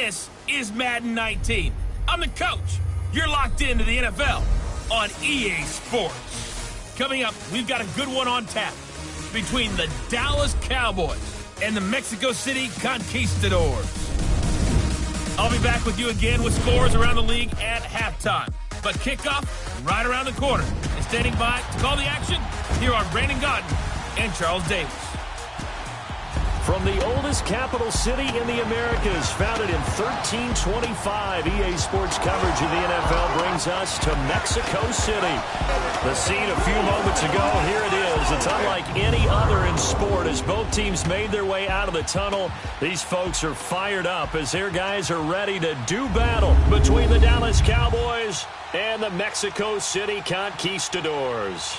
This is Madden 19. I'm the coach. You're locked into the NFL on EA Sports. Coming up, we've got a good one on tap between the Dallas Cowboys and the Mexico City Conquistadors. I'll be back with you again with scores around the league at halftime. But kickoff right around the corner. And standing by to call the action, here are Brandon Godden and Charles Davis. From the oldest capital city in the Americas, founded in 1325, EA Sports coverage of the NFL brings us to Mexico City. The scene a few moments ago, here it is. It's unlike any other in sport as both teams made their way out of the tunnel. These folks are fired up as their guys are ready to do battle between the Dallas Cowboys and the Mexico City Conquistadors.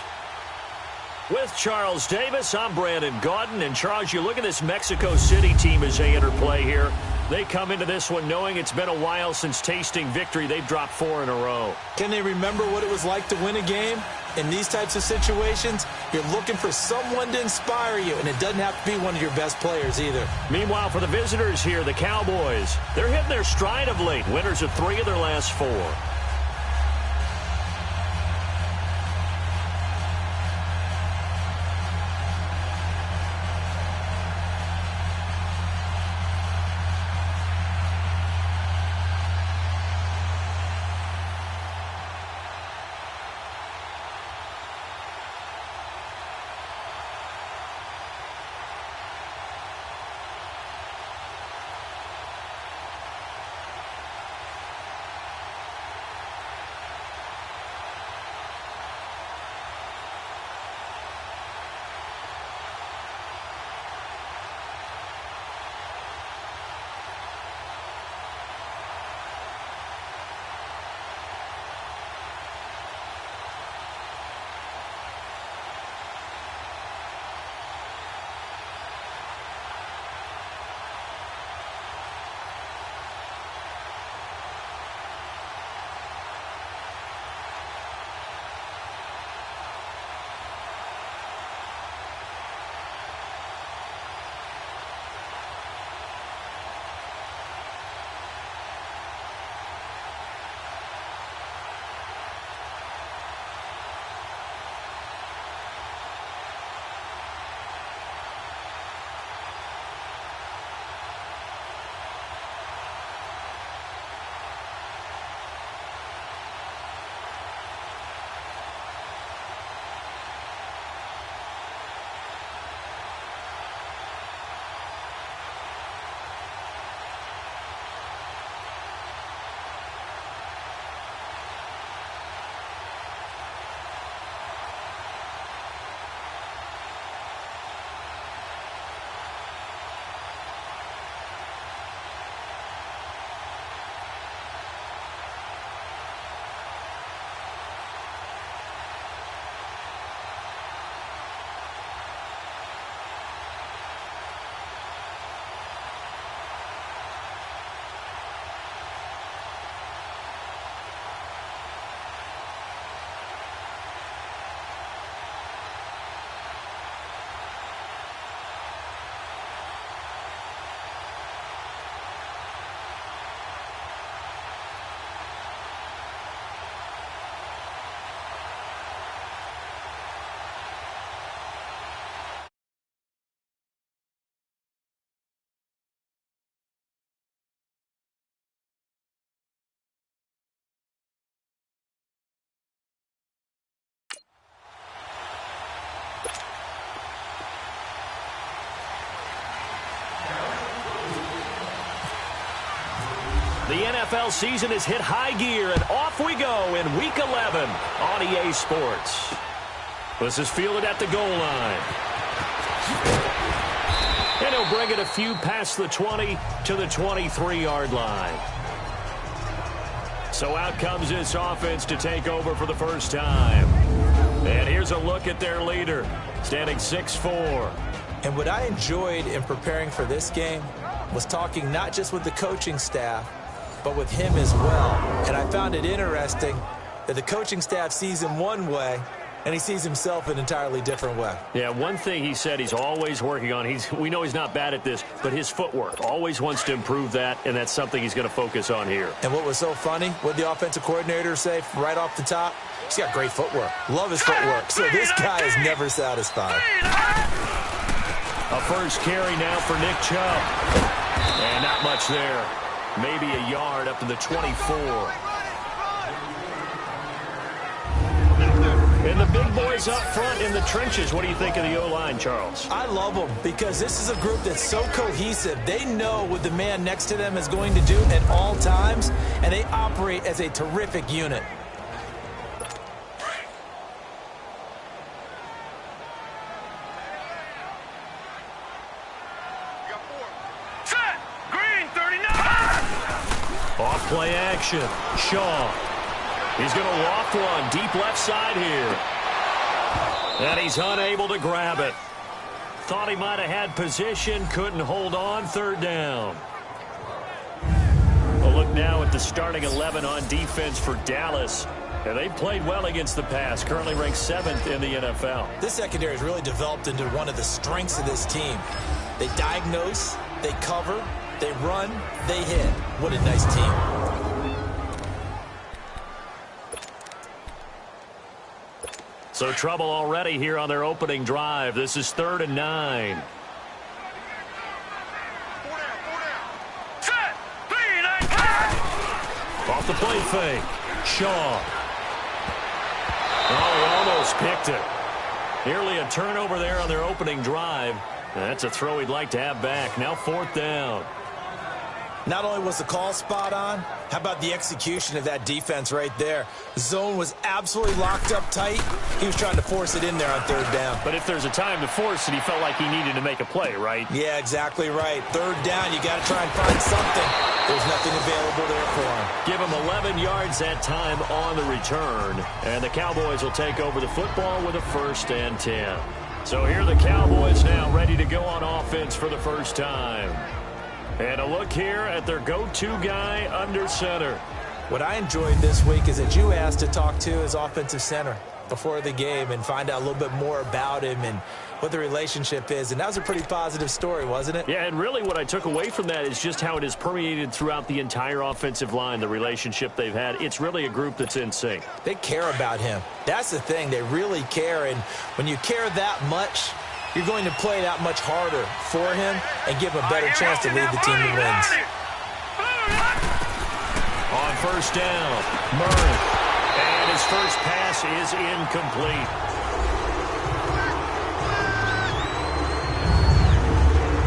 With Charles Davis, I'm Brandon Godden. And Charles, you look at this Mexico City team as they enter play here. They come into this one knowing it's been a while since tasting victory. They've dropped 4 in a row. Can they remember what it was like to win a game? In these types of situations, you're looking for someone to inspire you, and it doesn't have to be one of your best players either. Meanwhile, for the visitors here, the Cowboys, they're hitting their stride of late. Winners of 3 of their last 4. The NFL season has hit high gear, and off we go in Week 11 on EA Sports. This is fielded at the goal line. And he'll bring it a few past the 20 to the 23-yard line. So out comes this offense to take over for the first time. And here's a look at their leader, standing 6'4". And what I enjoyed in preparing for this game was talking not just with the coaching staff, but with him as well. And I found it interesting that the coaching staff sees him one way, and he sees himself an entirely different way. Yeah, one thing he said he's always working on, we know he's not bad at this, but his footwork, always wants to improve that, and that's something he's going to focus on here. And what was so funny, what the offensive coordinator say right off the top? He's got great footwork. Love his footwork. So this guy is never satisfied. A first carry now for Nick Chubb. And not much there. Maybe a yard up to the 24. And the big boys up front in the trenches. What do you think of the O-line, Charles? I love them because this is a group that's so cohesive. They know what the man next to them is going to do at all times, and they operate as a terrific unit. Off play action. Shaw. He's going to loft one deep left side here. And he's unable to grab it. Thought he might have had position. Couldn't hold on. Third down. A look now at the starting 11 on defense for Dallas. And they played well against the pass. Currently ranked 7th in the NFL. This secondary has really developed into one of the strengths of this team. They diagnose, they cover, they run, they hit. What a nice team. So trouble already here on their opening drive. This is 3rd and 9. Off the play fake. Shaw. Oh, he almost picked it. Nearly a turnover there on their opening drive. That's a throw he'd like to have back. Now 4th down. Not only was the call spot on, how about the execution of that defense right there? Zone was absolutely locked up tight. He was trying to force it in there on 3rd down. But if there's a time to force it, he felt like he needed to make a play, right? Yeah, exactly right. 3rd down, you got to try and find something. There's nothing available there for him. Give him 11 yards that time on the return. And the Cowboys will take over the football with a 1st and 10. So here are the Cowboys now ready to go on offense for the first time. And a look here at their go-to guy under center. What I enjoyed this week is that you asked to talk to his offensive center before the game and find out a little bit more about him and what the relationship is. And that was a pretty positive story, wasn't it? Yeah, and really what I took away from that is just how it has permeated throughout the entire offensive line, the relationship they've had. It's really a group that's in sync. They care about him. That's the thing. They really care. And when you care that much, you're going to play that much harder for him and give him a better chance to lead the team to wins. On 1st down, Murray. And his first pass is incomplete.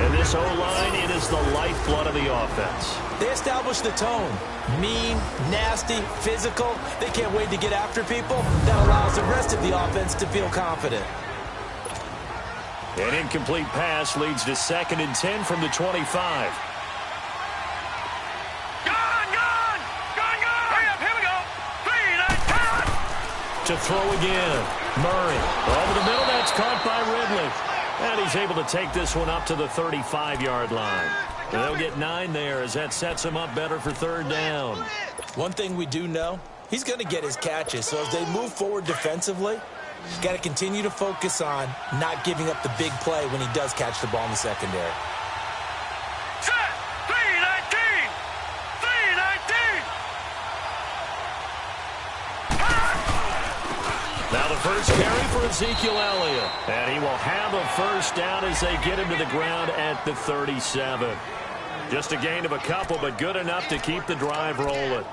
And this O-line, it is the lifeblood of the offense. They establish the tone. Mean, nasty, physical. They can't wait to get after people. That allows the rest of the offense to feel confident. An incomplete pass leads to 2nd and 10 from the 25. Gone! Hurry up, here we go! 3, 9, 10! To throw again. Murray. Over the middle, that's caught by Ridley. And he's able to take this one up to the 35-yard line. And they'll get 9 there as that sets him up better for 3rd down. One thing we do know, he's going to get his catches. So as they move forward defensively, got to continue to focus on not giving up the big play when he does catch the ball in the secondary. Set! 3-19! 3-19! Now the first carry for Ezekiel Elliott. And he will have a first down as they get him to the ground at the 37. Just a gain of a couple, but good enough to keep the drive rolling.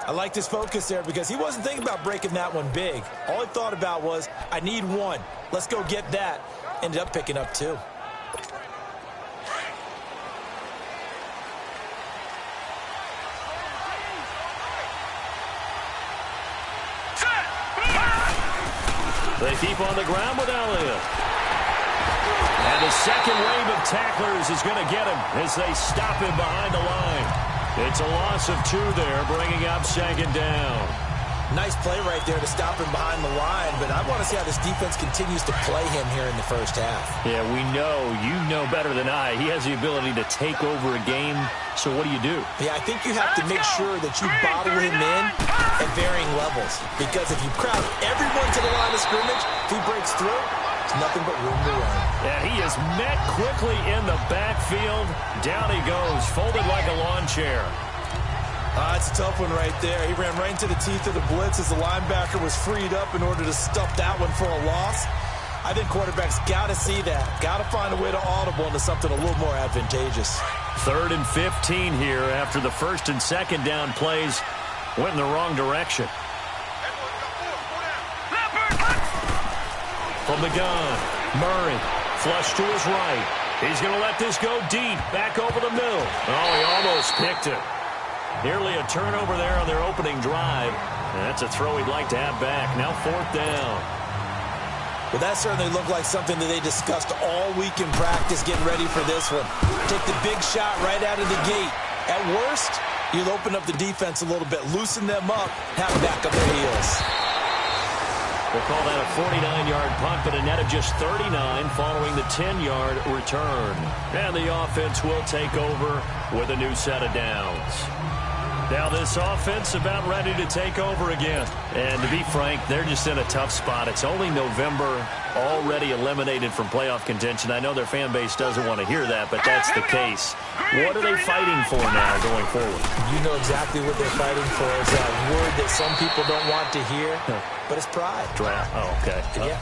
I liked his focus there because he wasn't thinking about breaking that one big. All he thought about was, I need one. Let's go get that. Ended up picking up 2. They keep on the ground with Elliott. And the second wave of tacklers is going to get him as they stop him behind the line. It's a loss of 2 there, bringing up 2nd down. Nice play right there to stop him behind the line, but I want to see how this defense continues to play him here in the first half. Yeah, we know, you know better than I, he has the ability to take over a game, so what do you do? Yeah, I think you have to make sure that you bottle him in at varying levels, because if you crowd everyone to the line of scrimmage, if he breaks through, it's nothing but room to run. And he is met quickly in the backfield. Down he goes, folded like a lawn chair. It's a tough one right there. He ran right into the teeth of the blitz as the linebacker was freed up in order to stuff that one for a loss. I think quarterbacks got to see that. Got to find a way to audible into something a little more advantageous. 3rd and 15 here after the 1st and 2nd down plays went in the wrong direction. From the gun, Murray, flush to his right. He's going to let this go deep, back over the middle. Oh, he almost picked it. Nearly a turnover there on their opening drive. And that's a throw he'd like to have back. Now 4th down. Well, that certainly looked like something that they discussed all week in practice, getting ready for this one. Take the big shot right out of the gate. At worst, you'll open up the defense a little bit, loosen them up, have them back up their heels. We'll call that a 49-yard punt, but a net of just 39 following the 10-yard return. And the offense will take over with a new set of downs. Now this offense about ready to take over again. And to be frank, they're just in a tough spot. It's only November, already eliminated from playoff contention. I know their fan base doesn't want to hear that, but that's the case. What are they fighting for now going forward? You know exactly what they're fighting for. Is that word that some people don't want to hear, but it's pride. Draft. Oh, okay. Yeah.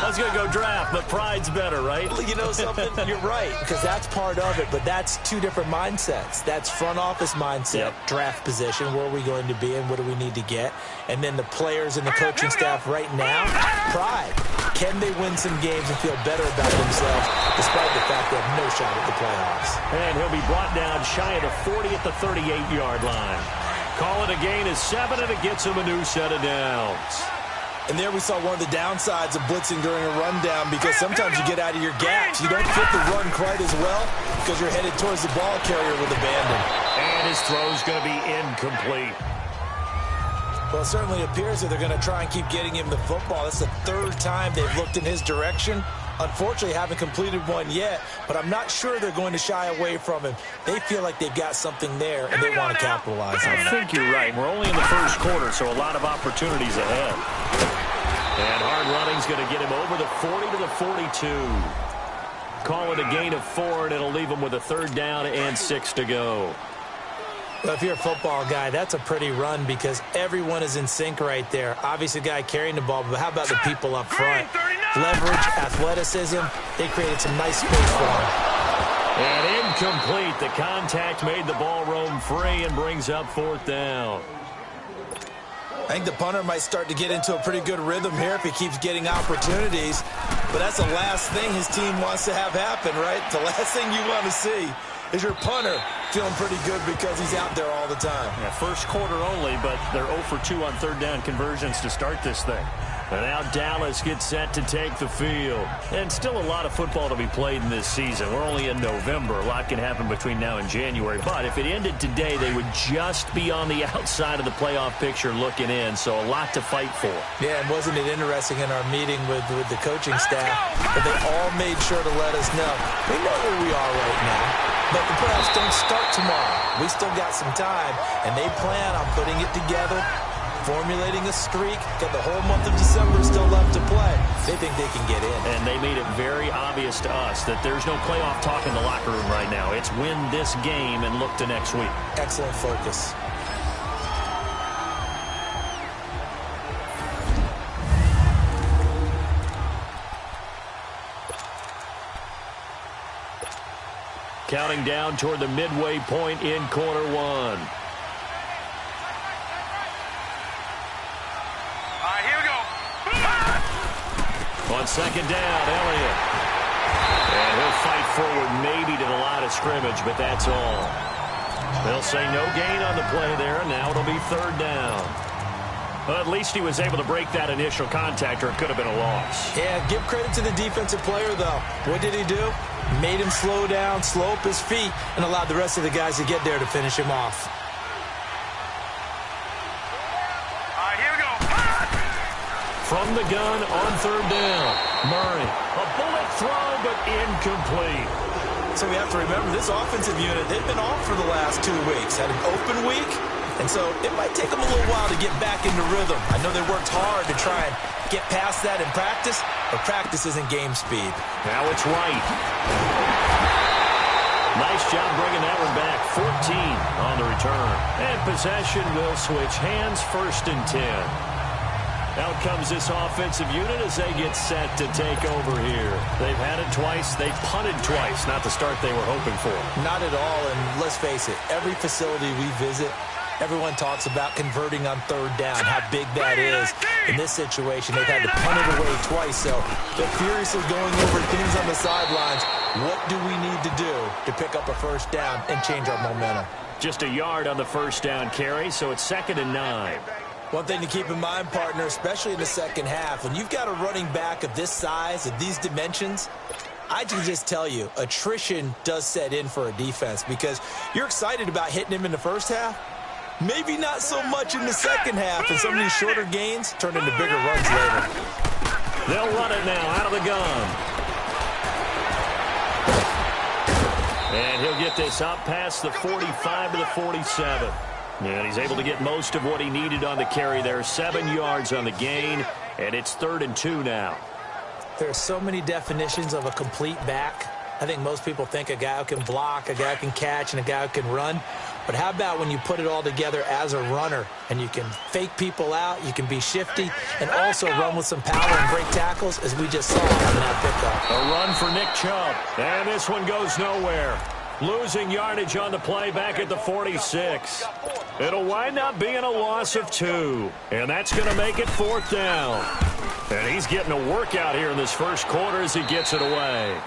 I was going to go draft, but pride's better, right? You know something? You're right, because that's part of it, but that's two different mindsets. That's front office mindset, draft position, where are we going to be and what do we need to get? And then the players and the coaching staff right now, pride. Can they win some games and feel better about themselves despite the fact they have no shot at the playoffs? And he'll be brought down shy of the 40 at the 38-yard line. Call it a gain of 7, and it gets him a new set of downs. And there we saw one of the downsides of blitzing during a rundown, because sometimes you get out of your gaps. You don't fit the run quite as well because you're headed towards the ball carrier with abandon. And his throw's going to be incomplete. Well, it certainly appears that they're going to try and keep getting him the football. That's the 3rd time they've looked in his direction. Unfortunately, haven't completed one yet, but I'm not sure they're going to shy away from him. They feel like they've got something there, and they want to capitalize on it. I think you're right. We're only in the 1st quarter, so a lot of opportunities ahead. And hard running's going to get him over the 40 to the 42. Call it a gain of 4, and it'll leave him with a 3rd down and 6 to go. Well, if you're a football guy, that's a pretty run because everyone is in sync right there. Obviously, the guy carrying the ball, but how about the people up front? Leverage, athleticism, they created some nice space for him. And incomplete. The contact made the ball roam free and brings up 4th down. I think the punter might start to get into a pretty good rhythm here if he keeps getting opportunities. But that's the last thing his team wants to have happen, right? The last thing you want to see is your punter feeling pretty good because he's out there all the time. Yeah, 1st quarter only, but they're 0 for 2 on 3rd down conversions to start this thing. And now Dallas gets set to take the field. And still a lot of football to be played in this season. We're only in November. A lot can happen between now and January. But if it ended today, they would just be on the outside of the playoff picture looking in. So a lot to fight for. Yeah, and wasn't it interesting in our meeting with the coaching staff that they all made sure to let us know, we know where we are right now, but the playoffs don't start tomorrow. We still got some time, and they plan on putting it together, formulating a streak, got the whole month of December still left to play. They think they can get in. And they made it very obvious to us that there's no playoff talk in the locker room right now. It's win this game and look to next week. Excellent focus. Counting down toward the midway point in quarter 1. On 2nd down, Elliott. And he'll fight forward maybe to the line of scrimmage, but that's all. They'll say no gain on the play there, and now it'll be 3rd down. Well, at least he was able to break that initial contact, or it could have been a loss. Yeah, give credit to the defensive player, though. What did he do? Made him slow down, slow up his feet, and allowed the rest of the guys to get there to finish him off. All right, here we go. from the gun on third down. Murray, a bullet throw, but incomplete. So we have to remember this offensive unit, they've been off for the last 2 weeks. Had an open week, and so it might take them a little while to get back into rhythm. I know they worked hard to try and get past that in practice, but practice isn't game speed. Now it's Wright. Nice job bringing that one back. 14 on the return. And possession will switch hands, 1st and 10. Out comes this offensive unit as they get set to take over here. They've had it twice. They've punted twice. Not the start they were hoping for. Not at all, and let's face it, every facility we visit, everyone talks about converting on third down, how big that is. In this situation, they've had to punt it away twice, so they're furiously going over things on the sidelines. What do we need to do to pick up a first down and change our momentum? Just a yard on the first down carry, so it's 2nd and 9. One thing to keep in mind, partner, especially in the second half, when you've got a running back of this size, of these dimensions, I can just tell you, attrition does set in for a defense because you're excited about hitting him in the first half. Maybe not so much in the second half, and some of these shorter gains turn into bigger runs later. They'll run it now out of the gun. And he'll get this up past the 45 to the 47. And he's able to get most of what he needed on the carry there. 7 yards on the gain, and it's 3rd and 2 now. There are so many definitions of a complete back. I think most people think a guy who can block, a guy who can catch, and a guy who can run. But how about when you put it all together as a runner and you can fake people out, you can be shifty, and also run with some power and break tackles, as we just saw on that pickup. A run for Nick Chubb. And this one goes nowhere. Losing yardage on the play back at the 46. It'll wind up being a loss of 2. And that's going to make it 4th down. And he's getting a workout here in this first quarter as he gets it away.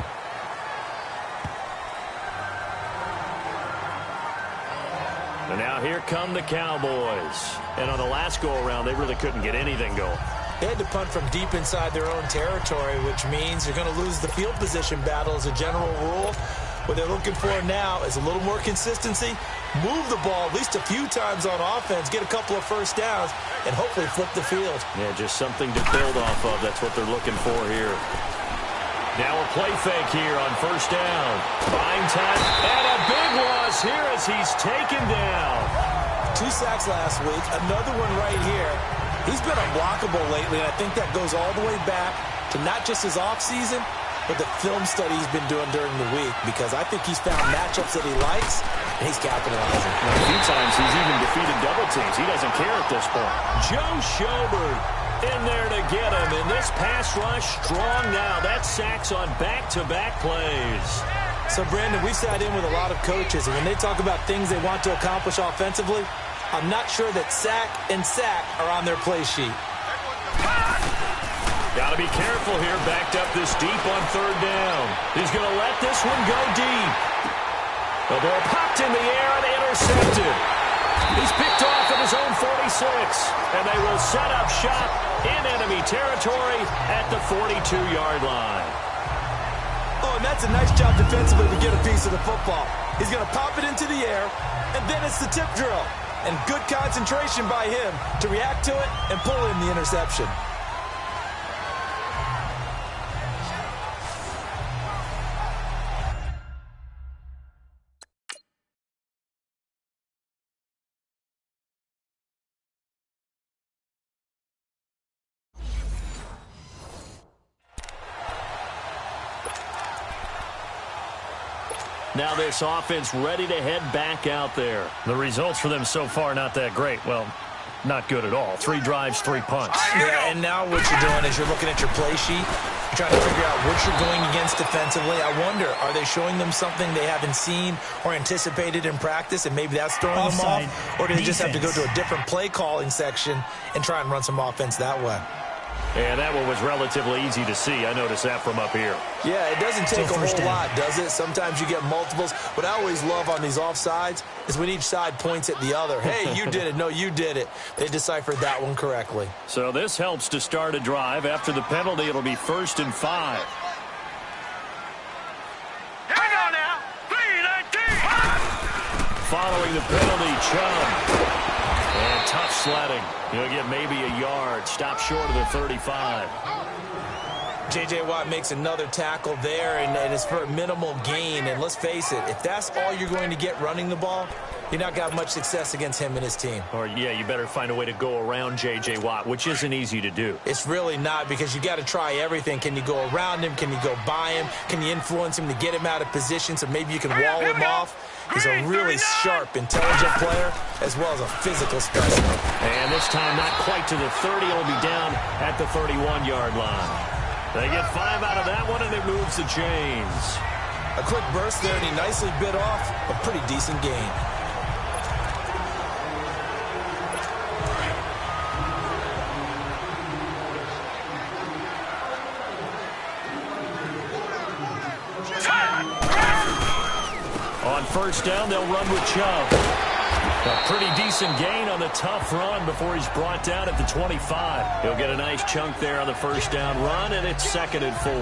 And now here come the Cowboys. And on the last go-around, they really couldn't get anything going. They had to punt from deep inside their own territory, which means you're going to lose the field position battle as a general rule. What they're looking for now is a little more consistency, move the ball at least a few times on offense, get a couple of first downs, and hopefully flip the field. Yeah, just something to build off of. That's what they're looking for here. Now a play fake here on first down. Buying time, and a big loss here as he's taken down. 2 sacks last week, another one right here. He's been unblockable lately, and I think that goes all the way back to not just his offseason, but the film study he's been doing during the week, because I think he's found matchups that he likes, and he's capitalizing. A few times he's even defeated double teams. He doesn't care at this point. Joe Schobert in there to get him, and this pass rush strong now. That's sacks on back-to-back plays. So, Brandon, we sat in with a lot of coaches, and when they talk about things they want to accomplish offensively, I'm not sure that sack and sack are on their play sheet. Got to be careful here, backed up this deep on third down. He's going to let this one go deep. The ball popped in the air and intercepted. He's picked off at his own 46, and they will set up shop in enemy territory at the 42-yard line. Oh, and that's a nice job defensively to get a piece of the football. He's going to pop it into the air, and then it's the tip drill. And good concentration by him to react to it and pull in the interception. Now this offense ready to head back out there. The results for them so far not that great. Well, not good at all. 3 drives, 3 punts. Yeah, and now what you're doing is you're looking at your play sheet. You're trying to figure out what you're going against defensively. I wonder, are they showing them something they haven't seen or anticipated in practice, and maybe that's throwing them off? Or do they just have to go to a different play calling section and try and run some offense that way? Yeah, that one was relatively easy to see. I noticed that from up here. Yeah, it doesn't take a whole lot, does it? Sometimes you get multiples. What I always love on these offsides is when each side points at the other. Hey, you did it. No, you did it. They deciphered that one correctly. So this helps to start a drive. After the penalty, it'll be 1st and 5. Hang on now. 3-19. Following the penalty, Chubb. And tough sledding. He'll get maybe a yard. Stop short of the 35. J.J. Watt makes another tackle there, and it's for a minimal gain. And let's face it, if that's all you're going to get running the ball, you're not going to have much success against him and his team. Or, yeah, you better find a way to go around J.J. Watt, which isn't easy to do. It's really not, because you got to try everything. Can you go around him? Can you go by him? Can you influence him to get him out of position so maybe you can wall him off? He's a really sharp, intelligent player, as well as a physical specimen. And this time not quite to the 30. He'll be down at the 31-yard line. They get 5 out of that one, and it moves the chains. A quick burst there, and he nicely bit off a pretty decent gain. On first down, they'll run with Chubb. A pretty decent gain on the tough run before he's brought down at the 25. He'll get a nice chunk there on the first down run, and it's 2nd and 4. All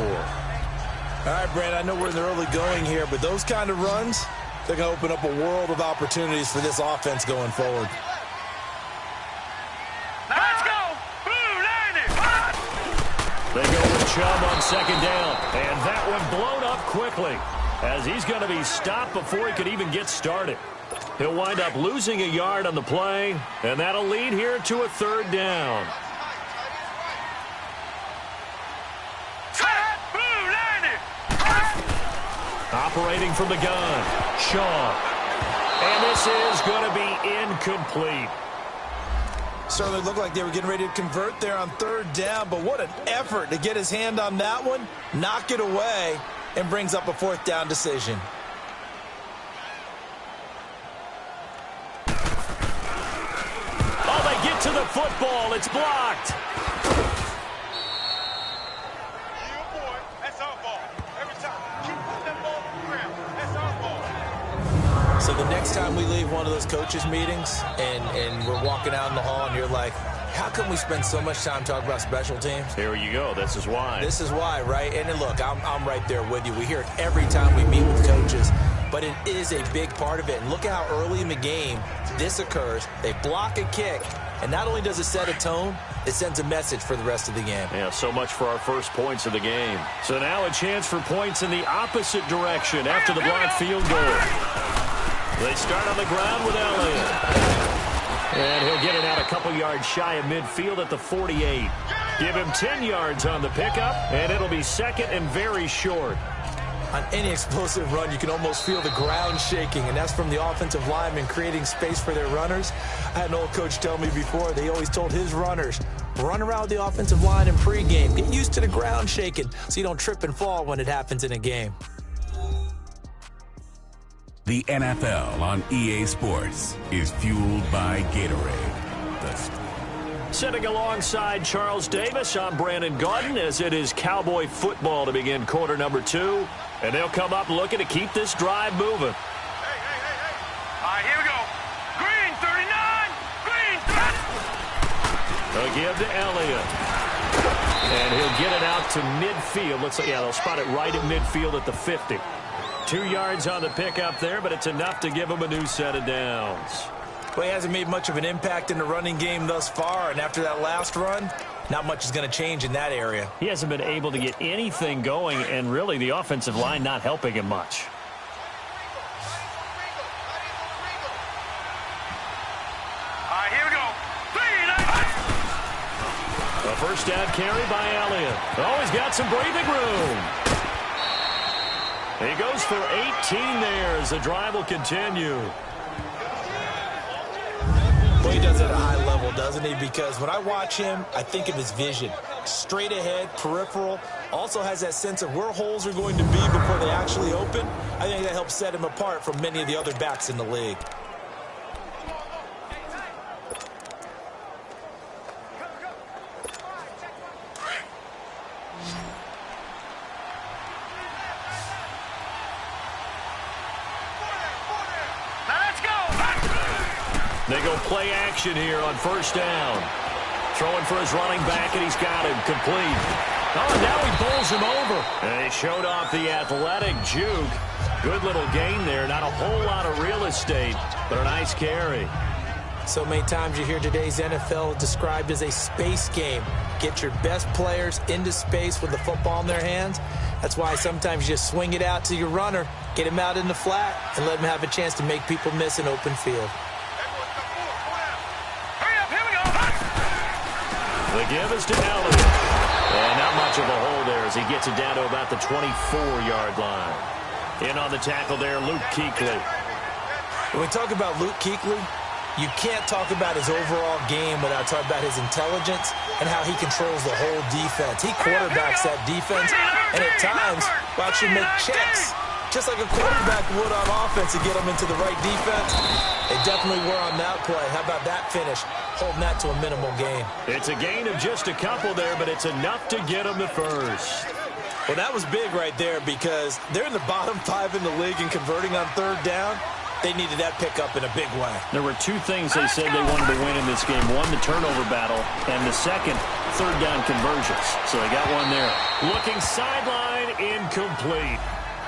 right, Brad, I know we're in the early going here, but those kind of runs, they're going to open up a world of opportunities for this offense going forward. Let's go! Blue Niners! They go with Chubb on 2nd down, and that one blown up quickly, as he's going to be stopped before he could even get started. He'll wind up losing a yard on the play, and that'll lead here to a 3rd down. Operating from the gun, Shaw. And this is going to be incomplete. Certainly looked like they were getting ready to convert there on 3rd down, but what an effort to get his hand on that one, knock it away, and brings up a 4th down decision. Oh, they get to the football. It's blocked. So the next time we leave one of those coaches' meetings and we're walking out in the hall and you're like, how come we spend so much time talking about special teams? Here you go. This is why. This is why, right? And look, I'm right there with you. We hear it every time we meet with coaches, but it is a big part of it. And look at how early in the game this occurs. They block a kick, and not only does it set a tone, it sends a message for the rest of the game. Yeah, so much for our first points of the game. So now a chance for points in the opposite direction after the blocked field goal. They start on the ground with Elliott. And he'll get it out a couple yards shy of midfield at the 48. Give him 10 yards on the pickup, and it'll be 2nd and very short. On any explosive run, you can almost feel the ground shaking, and that's from the offensive linemen creating space for their runners. I had an old coach tell me before, they always told his runners, run around the offensive line in pregame. Get used to the ground shaking so you don't trip and fall when it happens in a game. The NFL on EA Sports is fueled by Gatorade. Sitting alongside Charles Davis, I'm Brandon Gaudin, as it is Cowboy football to begin quarter number 2. And they'll come up looking to keep this drive moving. Hey. All right, here we go. Green 39. Green 30. They'll give to Elliott. And he'll get it out to midfield. Looks like, yeah, they'll spot it right at midfield at the 50. 2 yards on the pickup there, but it's enough to give him a new set of downs. Well, he hasn't made much of an impact in the running game thus far, and after that last run, not much is going to change in that area. He hasn't been able to get anything going, and really the offensive line not helping him much. All right, here we go. A first down carry by Elliott. Oh, he's got some breathing room. He goes for 18 there as the drive will continue. Well, he does it at a high level, doesn't he? Because when I watch him, I think of his vision. Straight ahead, peripheral. Also has that sense of where holes are going to be before they actually open. I think that helps set him apart from many of the other backs in the league. They go play action here on first down. Throwing for his running back, and he's got him complete. Oh, and now he bowls him over. And he showed off the athletic juke. Good little gain there. Not a whole lot of real estate, but a nice carry. So many times you hear today's NFL described as a space game. Get your best players into space with the football in their hands. That's why sometimes you just swing it out to your runner, get him out in the flat, and let him have a chance to make people miss an open field. The give is to Elliott. And not much of a hole there as he gets it down to about the 24-yard line. In on the tackle there, Luke Kuechly. When we talk about Luke Kuechly, you can't talk about his overall game without talking about his intelligence and how he controls the whole defense. He quarterbacks that defense, and at times will actually make checks, just like a quarterback would on offense to get them into the right defense. They definitely were on that play. How about that finish? Holding that to a minimal gain. It's a gain of just a couple there, but it's enough to get them the first. Well, that was big right there because they're in the bottom 5 in the league in converting on third down. They needed that pickup in a big way. There were two things they said they wanted to win in this game. One, the turnover battle, and the second, third down conversions. So they got one there. Looking sideline, incomplete.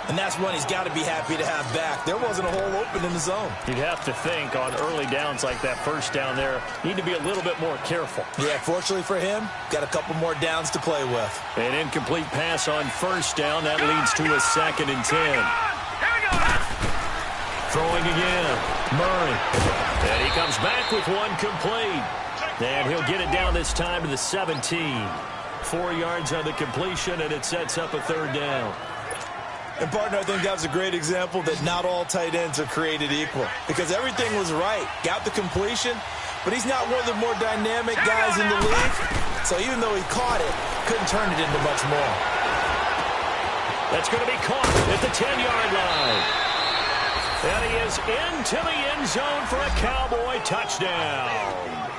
And that's one he's got to be happy to have back. There wasn't a hole open in the zone. You'd have to think on early downs like that first down there, need to be a little bit more careful. Yeah, fortunately for him, got a couple more downs to play with. An incomplete pass on first down. That leads to a 2nd and 10. Throwing again, Murray. And he comes back with one complete. And he'll get it down this time to the 17. 4 yards on the completion, and it sets up a third down. And, partner, I think that was a great example that not all tight ends are created equal. Because everything was right. Got the completion, but he's not one of the more dynamic guys in the league. So even though he caught it, couldn't turn it into much more. That's going to be caught at the 10-yard line. And he is into the end zone for a Cowboy touchdown.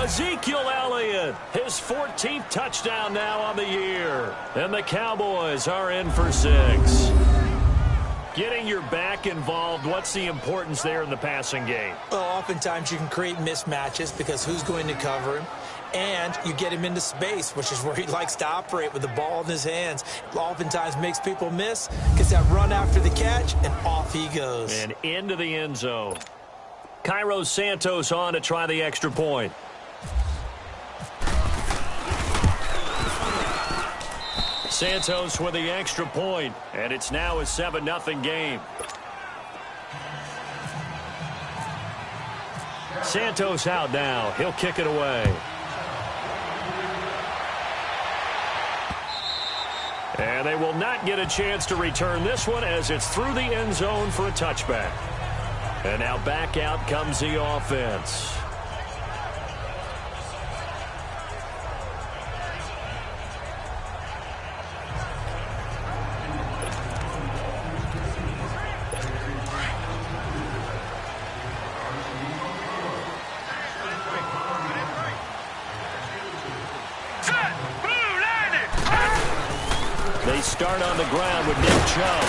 Ezekiel Elliott, his 14th touchdown now on the year. And the Cowboys are in for 6. Getting your back involved, what's the importance there in the passing game? Well, oftentimes you can create mismatches because who's going to cover him? And you get him into space, which is where he likes to operate with the ball in his hands. Oftentimes makes people miss, gets that run after the catch, and off he goes. And into the end zone. Cairo Santos on to try the extra point. Santos with the extra point, and it's now a 7-0 game. Santos out now. He'll kick it away. And they will not get a chance to return this one as it's through the end zone for a touchback. And now back out comes the offense. They start on the ground with Nick Chubb.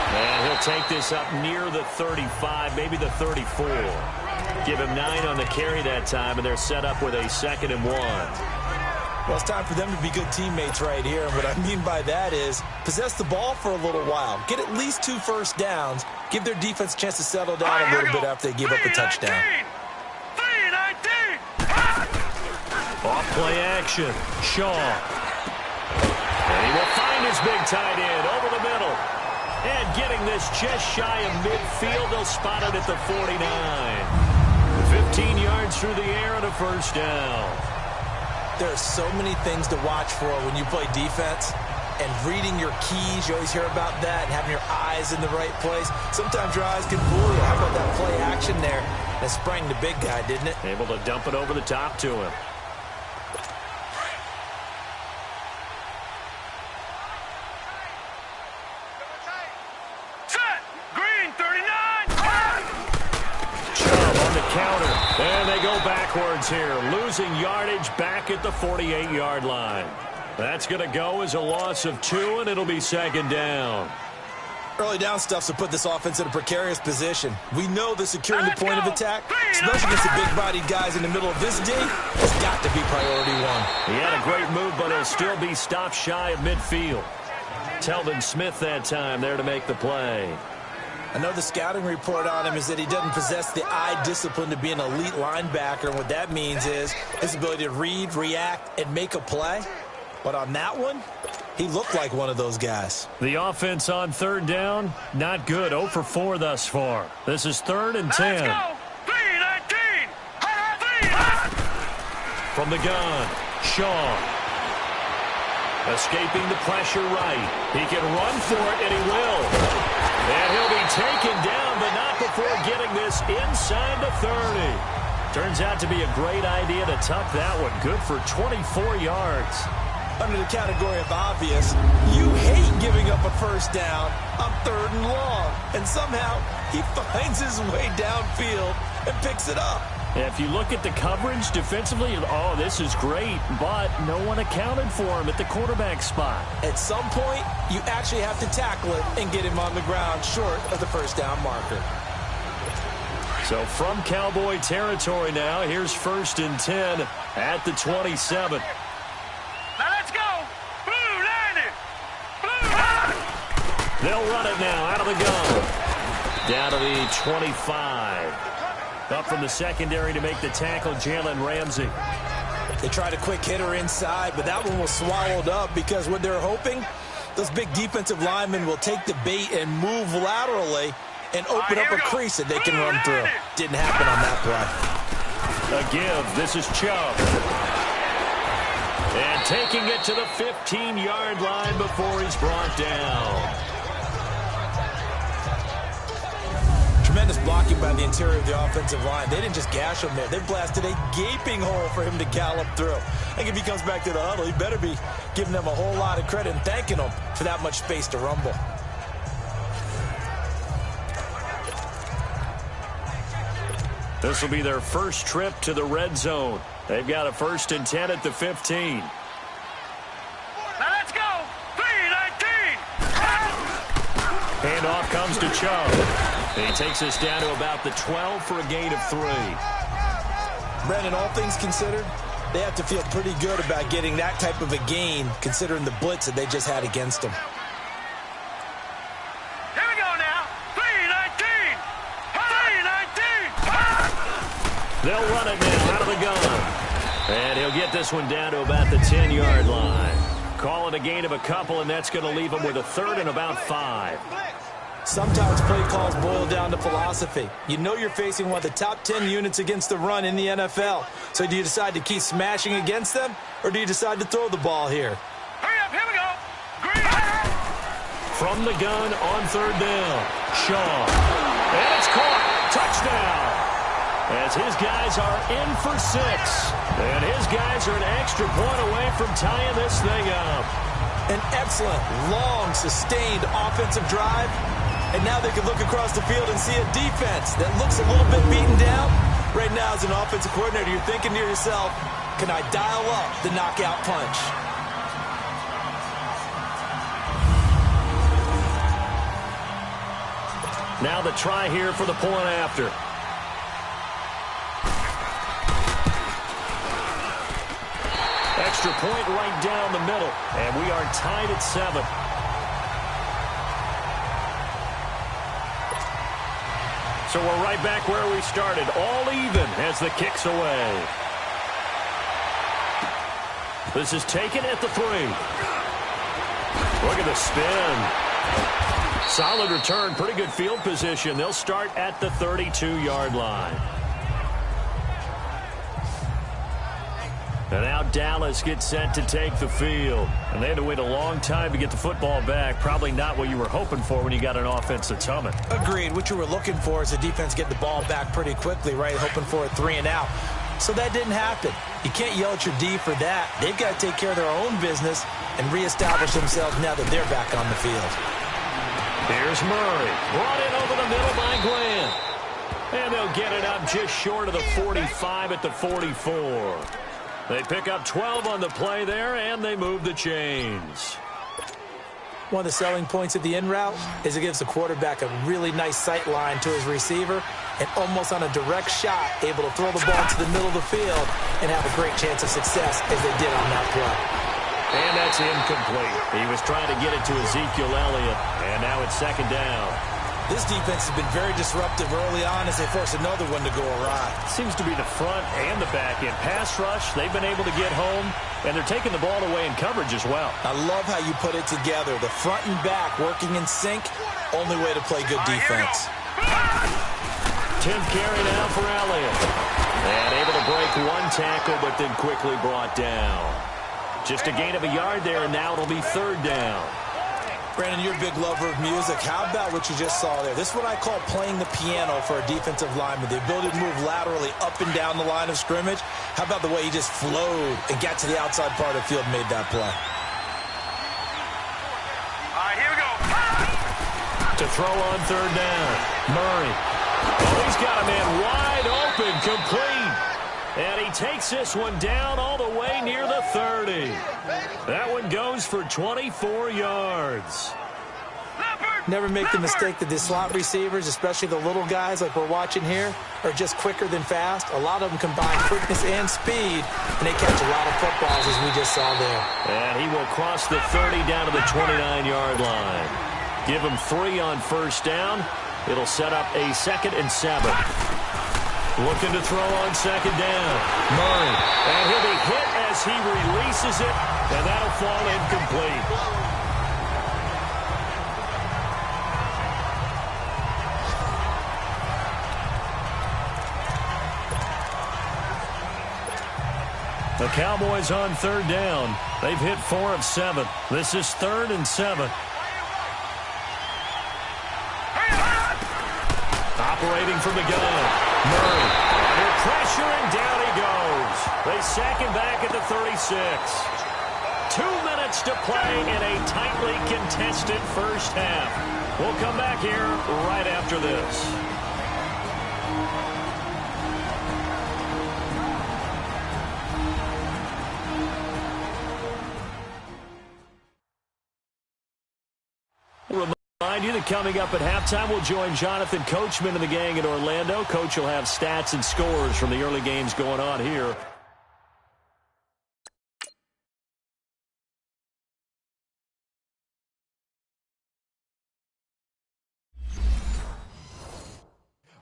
And he'll take this up near the 35, maybe the 34. Give him 9 on the carry that time, and they're set up with a 2nd and 1. Well, it's time for them to be good teammates right here. And what I mean by that is possess the ball for a little while. Get at least 2 first downs. Give their defense a chance to settle down a little bit after they give up a touchdown. Off play action. Shaw. And he will find his big tight end over the middle. And getting this just shy of midfield, they'll spot it at the 49. 15 yards through the air and a first down. There are so many things to watch for when you play defense. And reading your keys, you always hear about that, and having your eyes in the right place. Sometimes your eyes can fool you. How about that play action there? That sprang the big guy, didn't it? Able to dump it over the top to him. And they go backwards here, losing yardage back at the 48-yard line. That's going to go as a loss of 2, and it'll be 2nd down. Early down stuff to put this offense in a precarious position. We know that securing the point of attack, especially against the big-bodied guys in the middle of this D, has got to be priority 1. He had a great move, but he'll still be stopped shy of midfield. Telvin Smith that time there to make the play. I know the scouting report on him is that he doesn't possess the eye discipline to be an elite linebacker. And what that means is his ability to read, react, and make a play. But on that one, he looked like one of those guys. The offense on third down, not good. 0 for 4 thus far. This is 3rd and 10. Let's go. 3-19. From the gun, Shaw. Escaping the pressure right. He can run for it, and he will. And he'll be taken down, but not before getting this inside the 30. Turns out to be a great idea to tuck that one. Good for 24 yards. Under the category of obvious, you hate giving up a first down on 3rd and long. And somehow, he finds his way downfield and picks it up. If you look at the coverage defensively, oh, this is great, but no one accounted for him at the quarterback spot. At some point, you actually have to tackle it and get him on the ground short of the first down marker. So from Cowboy territory now, here's 1st and 10 at the 27. Now let's go. Blue landed. Blue landed. They'll run it now out of the gun. Down to the 25. Up from the secondary to make the tackle, Jalen Ramsey. They tried a quick hitter inside, but that one was swallowed up because what they're hoping, those big defensive linemen will take the bait and move laterally and open up a crease that they can run through. Didn't happen on that play. A give. This is Chubb. And taking it to the 15-yard line before he's brought down. Tremendous blocking by the interior of the offensive line. They didn't just gash him there. They blasted a gaping hole for him to gallop through. I think if he comes back to the huddle, he better be giving them a whole lot of credit and thanking them for that much space to rumble. This will be their first trip to the red zone. They've got a 1st and 10 at the 15. Now let's go. 3-19. Handoff comes to Chubb. He takes us down to about the 12 for a gain of 3. Brandon, all things considered, they have to feel pretty good about getting that type of a gain considering the blitz that they just had against them. Here we go now. 3-19. 3-19. They'll run it now out of the gun. And he'll get this one down to about the 10-yard line. Call it a gain of a couple, and that's going to leave him with a 3rd and about 5. Sometimes play calls boil down to philosophy. You know you're facing one of the top 10 units against the run in the NFL. So do you decide to keep smashing against them, or do you decide to throw the ball here? Hurry up, here we go. Green. From the gun on 3rd down. Shaw. And it's caught. Touchdown. As his guys are in for 6. And his guys are an extra point away from tying this thing up. An excellent, long, sustained offensive drive. And now they can look across the field and see a defense that looks a little bit beaten down. Right now, as an offensive coordinator, you're thinking to yourself, can I dial up the knockout punch? Now the try here for the point after. Extra point right down the middle. And we are tied at 7. So we're right back where we started. All even as the kick's away. This is taken at the 3. Look at the spin. Solid return. Pretty good field position. They'll start at the 32-yard line. And now Dallas gets set to take the field. And they had to wait a long time to get the football back. Probably not what you were hoping for when you got an offense that's humming. Agreed. What you were looking for is the defense get the ball back pretty quickly, right? Hoping for a 3 and out. So that didn't happen. You can't yell at your D for that. They've got to take care of their own business and reestablish themselves now that they're back on the field. Here's Murray. Brought in over the middle by Glenn. And they'll get it up just short of the 45 at the 44. They pick up 12 on the play there, and they move the chains. One of the selling points of the in route is it gives the quarterback a really nice sight line to his receiver and almost on a direct shot able to throw the ball to the middle of the field and have a great chance of success as they did on that play. And that's incomplete. He was trying to get it to Ezekiel Elliott, and now it's 2nd down. This defense has been very disruptive early on as they force another one to go awry. Seems to be the front and the back end. Pass rush, they've been able to get home, and they're taking the ball away in coverage as well. I love how you put it together. The front and back working in sync, only way to play good defense. 10th carry now for Elliott. And able to break one tackle, but then quickly brought down. Just a gain of a yard there, and now it'll be 3rd down. Brandon, you're a big lover of music. How about what you just saw there? This is what I call playing the piano for a defensive lineman. The ability to move laterally up and down the line of scrimmage. How about the way he just flowed and got to the outside part of the field and made that play? All right, here we go. To throw on 3rd down. Murray. Oh, he's got a man wide open, complete. And he takes this one down all the way near the 30. That one goes for 24 yards. Never make the mistake that the slot receivers, especially the little guys like we're watching here, are just quicker than fast. A lot of them combine quickness and speed, and they catch a lot of footballs, as we just saw there. And he will cross the 30 down to the 29-yard line. Give him 3 on 1st down. It'll set up a 2nd and 7. Looking to throw on 2nd down. Murray. And he'll be hit as he releases it, and that'll fall incomplete. The Cowboys on 3rd down. They've hit 4 of 7. This is 3rd and 7. Operating from the gun. Murray. Under pressure, and down he goes. They sack him back at the 36. 2 minutes to play in a tightly contested first half. We'll come back here right after this. Remind you that coming up at halftime, we'll join Jonathan Coachman and the gang in Orlando. Coach will have stats and scores from the early games going on here.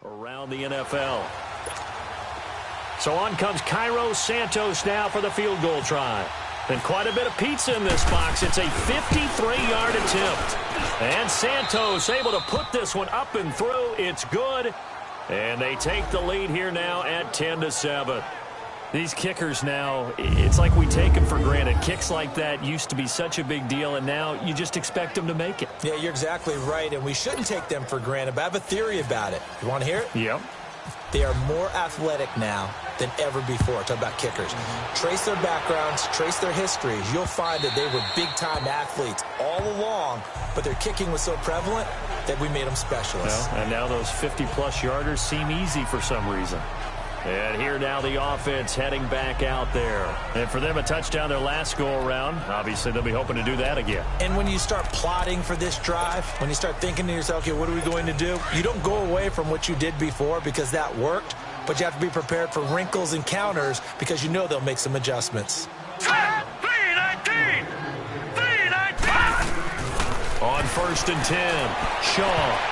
Around the NFL. So on comes Cairo Santos now for the field goal try. And quite a bit of pizza in this box. It's a 53-yard attempt. And Santos able to put this one up and through. It's good. And they take the lead here now at 10-7. These kickers now, it's like we take them for granted. Kicks like that used to be such a big deal, and now you just expect them to make it. Yeah, you're exactly right, and we shouldn't take them for granted. But I have a theory about it. You want to hear it? Yep. They are more athletic now than ever before. Talk about kickers. Trace their backgrounds, trace their histories. You'll find that they were big-time athletes all along, but their kicking was so prevalent that we made them specialists. Well, and now those 50-plus yarders seem easy for some reason. And here now the offense heading back out there. And for them, a touchdown their last go-around. Obviously, they'll be hoping to do that again. And when you start plotting for this drive, when you start thinking to yourself, okay, what are we going to do? You don't go away from what you did before because that worked, but you have to be prepared for wrinkles and counters because you know they'll make some adjustments. 3-19! 3-19! On 1st and 10, Shaw.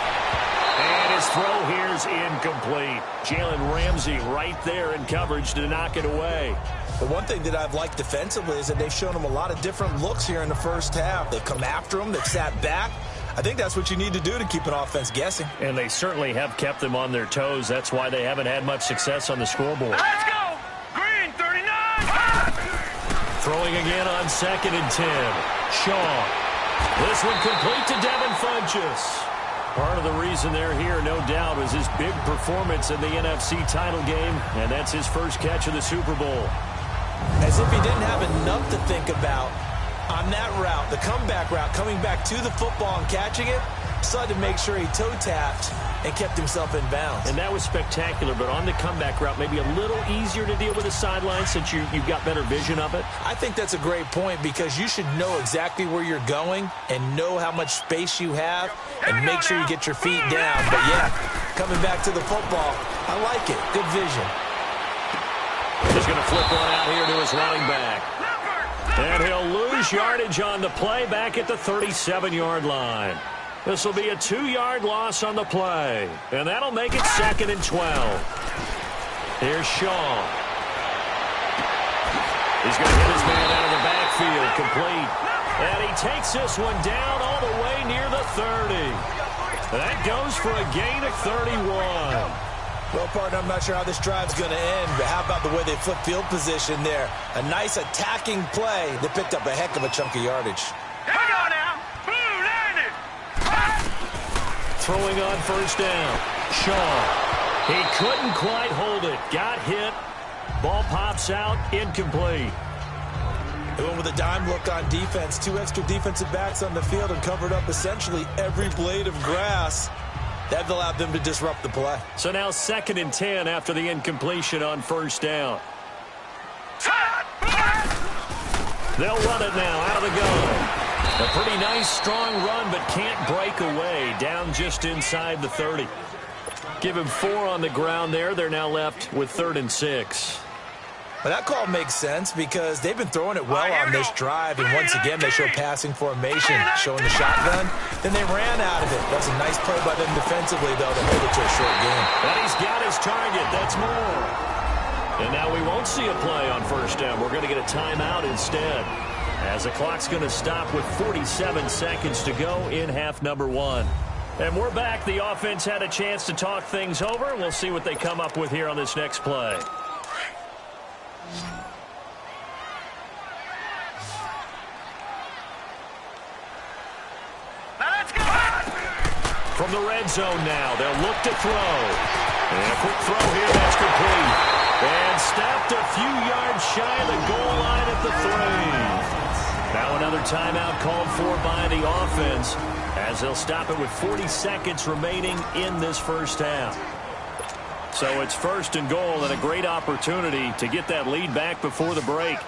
And his throw here's incomplete. Jalen Ramsey right there in coverage to knock it away. But one thing that I've liked defensively is that they've shown him a lot of different looks here in the first half. They've come after him. They've sat back. I think that's what you need to do to keep an offense guessing. And they certainly have kept them on their toes. That's why they haven't had much success on the scoreboard. Let's go! Green, 39! Throwing again on 2nd and 10. Shaw. This one complete to Devin Funchess. Part of the reason they're here, no doubt, was his big performance in the NFC title game, and that's his first catch of the Super Bowl. As if he didn't have enough to think about on that route, the comeback route, coming back to the football and catching it, decided to make sure he toe-tapped and kept himself in bounds. And that was spectacular, but on the comeback route, maybe a little easier to deal with the sideline since you've got better vision of it. I think that's a great point because you should know exactly where you're going and know how much space you have and make sure you get your feet down. But, yeah, coming back to the football, I like it. Good vision. He's going to flip one out here to his running back. And he'll lose yardage on the play back at the 37-yard line. This will be a 2-yard loss on the play. And that'll make it 2nd and 12. Here's Shaw. He's going to hit his man out of the backfield. Complete. And he takes this one down all the way near the 30. That goes for a gain of 31. Well, partner, I'm not sure how this drive's going to end, but how about the way they flip field position there? A nice attacking play that picked up a heck of a chunk of yardage. Hang on now. Blue landed. Throwing on first down. Shaw. He couldn't quite hold it. Got hit. Ball pops out. Incomplete. They went with a dime look on defense. 2 extra defensive backs on the field and covered up essentially every blade of grass. That allowed them to disrupt the play. So now 2nd and 10 after the incompletion on first down. They'll run it now out of the gun. A pretty nice, strong run, but can't break away. Down just inside the 30. Give him 4 on the ground there. They're now left with 3rd and 6. Well, that call makes sense because they've been throwing it well on this drive, and once again they show passing formation, showing the shotgun. Then they ran out of it. That's a nice play by them defensively, though, to hold it to a short game. And he's got his target. That's more. And now we won't see a play on first down. We're going to get a timeout instead, as the clock's going to stop with 47 seconds to go in half number 1. And we're back. The offense had a chance to talk things over. We'll see what they come up with here on this next play. From the red zone now, they'll look to throw. And a quick throw here, that's complete. And stopped a few yards shy of the goal line at the 3. Now another timeout called for by the offense, as they'll stop it with 40 seconds remaining in this first half. So it's 1st and goal and a great opportunity to get that lead back before the break.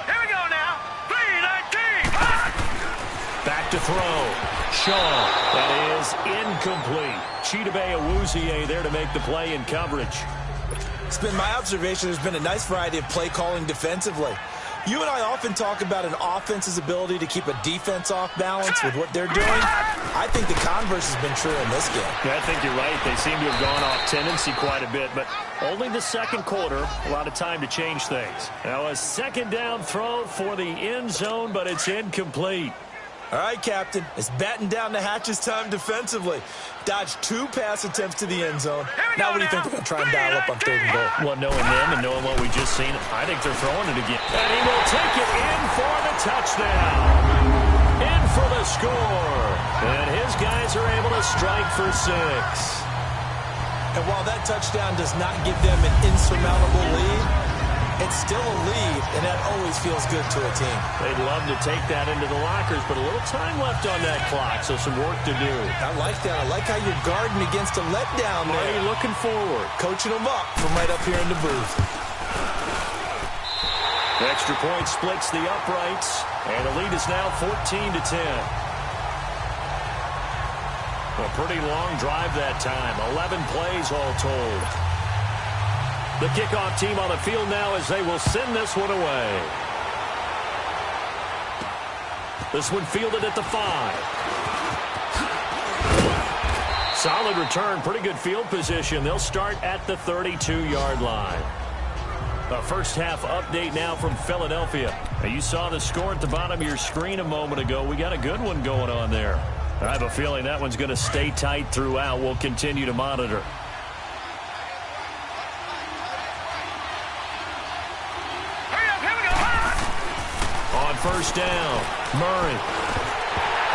Here we go now. 3-19. Back to throw. Shaw. That is incomplete. Chidobe Awuzie there to make the play in coverage. It's been my observation there's been a nice variety of play calling defensively. You and I often talk about an offense's ability to keep a defense off balance with what they're doing. I think the converse has been true in this game. Yeah, I think you're right. They seem to have gone off tendency quite a bit, but only the second quarter, a lot of time to change things. Now a 2nd down throw for the end zone, but it's incomplete. All right, Captain. It's batten down the hatches time defensively. Dodged 2 pass attempts to the end zone. Now what do you think they're going to try and dial up on 3rd and goal? Well, knowing them and knowing what we just seen, I think they're throwing it again. And he will take it in for the touchdown. In for the score. And his guys are able to strike for 6. And while that touchdown does not give them an insurmountable lead, it's still a lead, and that always feels good to a team. They'd love to take that into the lockers, but a little time left on that clock, so some work to do. I like that. I like how you're guarding against a letdown there. Marty looking forward. Coaching them up from right up here in the booth. The extra point splits the uprights, and the lead is now 14-10. A pretty long drive that time. 11 plays all told. The kickoff team on the field now as they will send this one away. This one fielded at the 5. Solid return, pretty good field position. They'll start at the 32-yard line. A first half update now from Philadelphia. Now you saw the score at the bottom of your screen a moment ago. We got a good one going on there. I have a feeling that one's going to stay tight throughout. We'll continue to monitor. First down, Murray.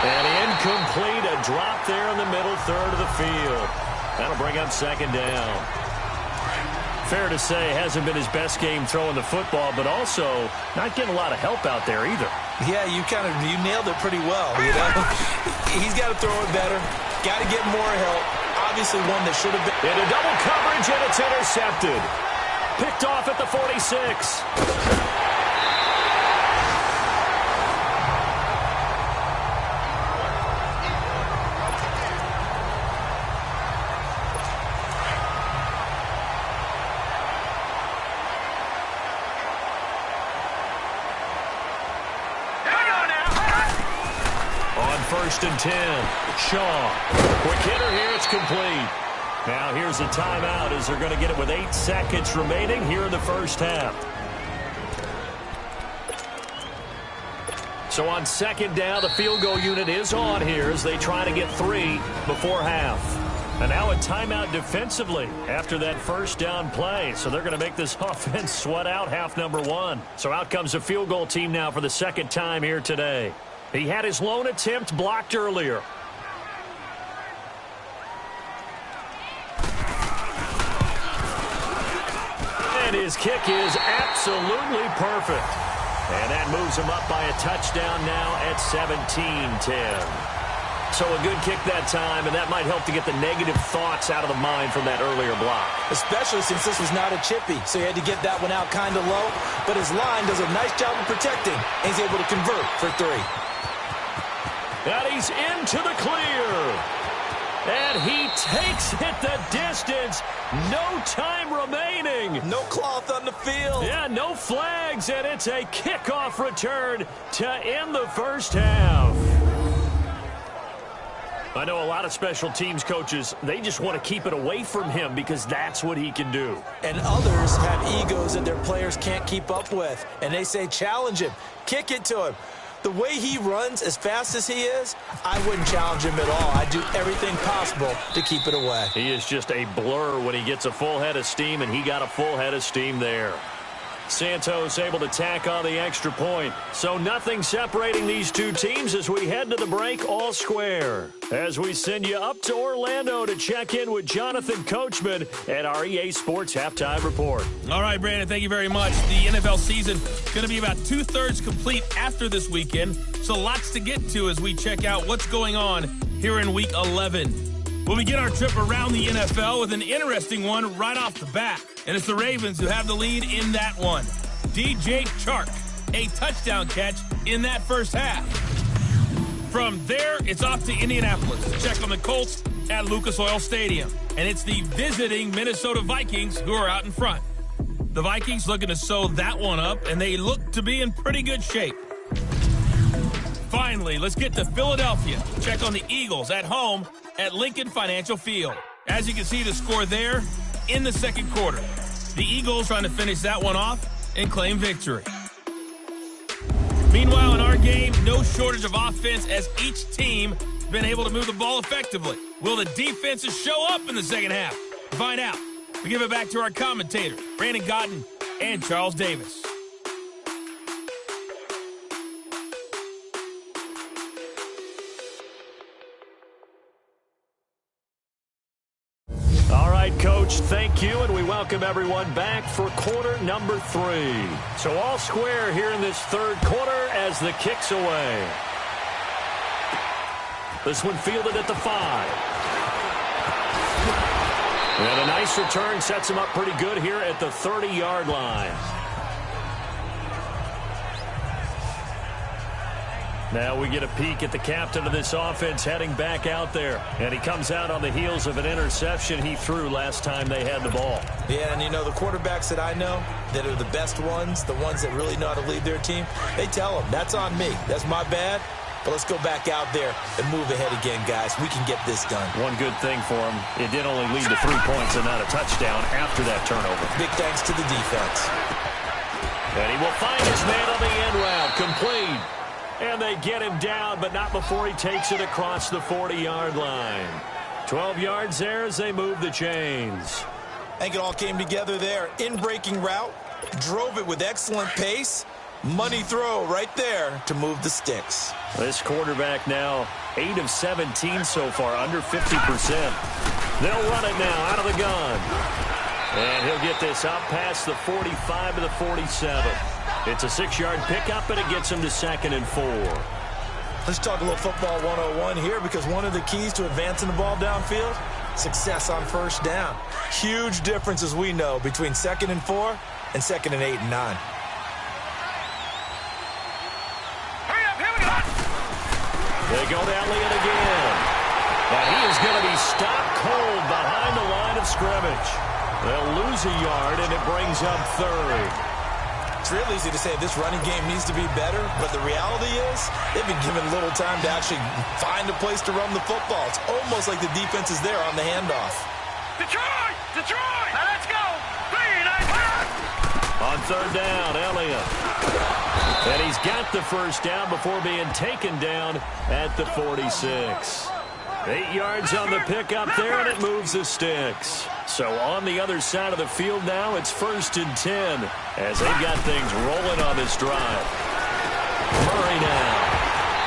And incomplete, a drop there in the middle third of the field. That'll bring up 2nd down. Fair to say, hasn't been his best game throwing the football, but also not getting a lot of help out there either. Yeah, you nailed it pretty well. You know, he's got to throw it better. Got to get more help. Obviously, one that should have been. Into double coverage, and it's intercepted. Picked off at the 46. 1st and 10. Shaw. Quick hitter here. It's complete. Now here's a timeout as they're going to get it with 8 seconds remaining here in the first half. So on 2nd down, the field goal unit is on here as they try to get 3 before half. And now a timeout defensively after that 1st down play. So they're going to make this offense sweat out half number 1. So out comes a field goal team now for the 2nd time here today. He had his lone attempt blocked earlier. And his kick is absolutely perfect. And that moves him up by a touchdown now at 17-10. So a good kick that time, and that might help to get the negative thoughts out of the mind from that earlier block. Especially since this was not a chippy, so he had to get that one out kind of low. But his line does a nice job of protecting, and he's able to convert for 3. And he's into the clear. And he takes it the distance. No time remaining. No cloth on the field. Yeah, no flags, and it's a kickoff return to end the first half. I know a lot of special teams coaches, they just want to keep it away from him because that's what he can do. And others have egos that their players can't keep up with. And they say, challenge him, kick it to him. The way he runs as fast as he is, I wouldn't challenge him at all. I'd do everything possible to keep it away. He is just a blur when he gets a full head of steam, and he got a full head of steam there. Santos able to tack on the extra point. So nothing separating these two teams as we head to the break all square. As we send you up to Orlando to check in with Jonathan Coachman at our EA Sports Halftime Report. All right, Brandon, thank you very much. The NFL season going to be about 2/3 complete after this weekend. So lots to get to as we check out what's going on here in Week 11. We'll begin our trip around the NFL with an interesting one right off the bat. And it's the Ravens who have the lead in that one. DJ Chark, a touchdown catch in that first half. From there, it's off to Indianapolis to check on the Colts at Lucas Oil Stadium. And it's the visiting Minnesota Vikings who are out in front. The Vikings looking to sew that one up, and they look to be in pretty good shape. Finally, let's get to Philadelphia. Check on the Eagles at home at Lincoln Financial Field. As you can see, the score there in the second quarter. The Eagles trying to finish that one off and claim victory. Meanwhile, in our game, no shortage of offense as each team has been able to move the ball effectively. Will the defenses show up in the second half? To find out, we give it back to our commentators, Brandon Godden and Charles Davis. All right, Coach, thank you, and we welcome everyone back for quarter number 3. So all square here in this third quarter as the kick's away. This one fielded at the 5. And a nice return sets him up pretty good here at the 30-yard line. Now we get a peek at the captain of this offense heading back out there. And he comes out on the heels of an interception he threw last time they had the ball. Yeah, and you know, the quarterbacks that I know that are the best ones, the ones that really know how to lead their team, they tell them, that's on me. That's my bad. But let's go back out there and move ahead again, guys. We can get this done. One good thing for him, it did only lead to 3 points and not a touchdown after that turnover. Big thanks to the defense. And he will find his man on the end route, complete. And they get him down, but not before he takes it across the 40-yard line. 12 yards there as they move the chains. I think it all came together there. In-breaking route, drove it with excellent pace. Money throw right there to move the sticks. This quarterback now 8 of 17 so far, under 50%. They'll run it now out of the gun. And he'll get this up past the 45 to the 47. It's a 6-yard pickup, and it gets him to 2nd and 4. Let's talk a little football 101 here, because one of the keys to advancing the ball downfield, success on first down. Huge difference, as we know, between 2nd and 4 and 2nd and 8 and 9. They go to Elliott again. And he is going to be stopped cold behind the line of scrimmage. They'll lose a yard, and it brings up 3rd. It's real easy to say this running game needs to be better, but the reality is they've been given little time to actually find a place to run the football. It's almost like the defense is there on the handoff. Detroit! Detroit! Now let's go! 3-9-10! On third down, Elliott. And he's got the first down before being taken down at the 46. 8 yards on the pickup there, and it moves the sticks. So on the other side of the field now, it's 1st and 10 as they've got things rolling on this drive. Murray now.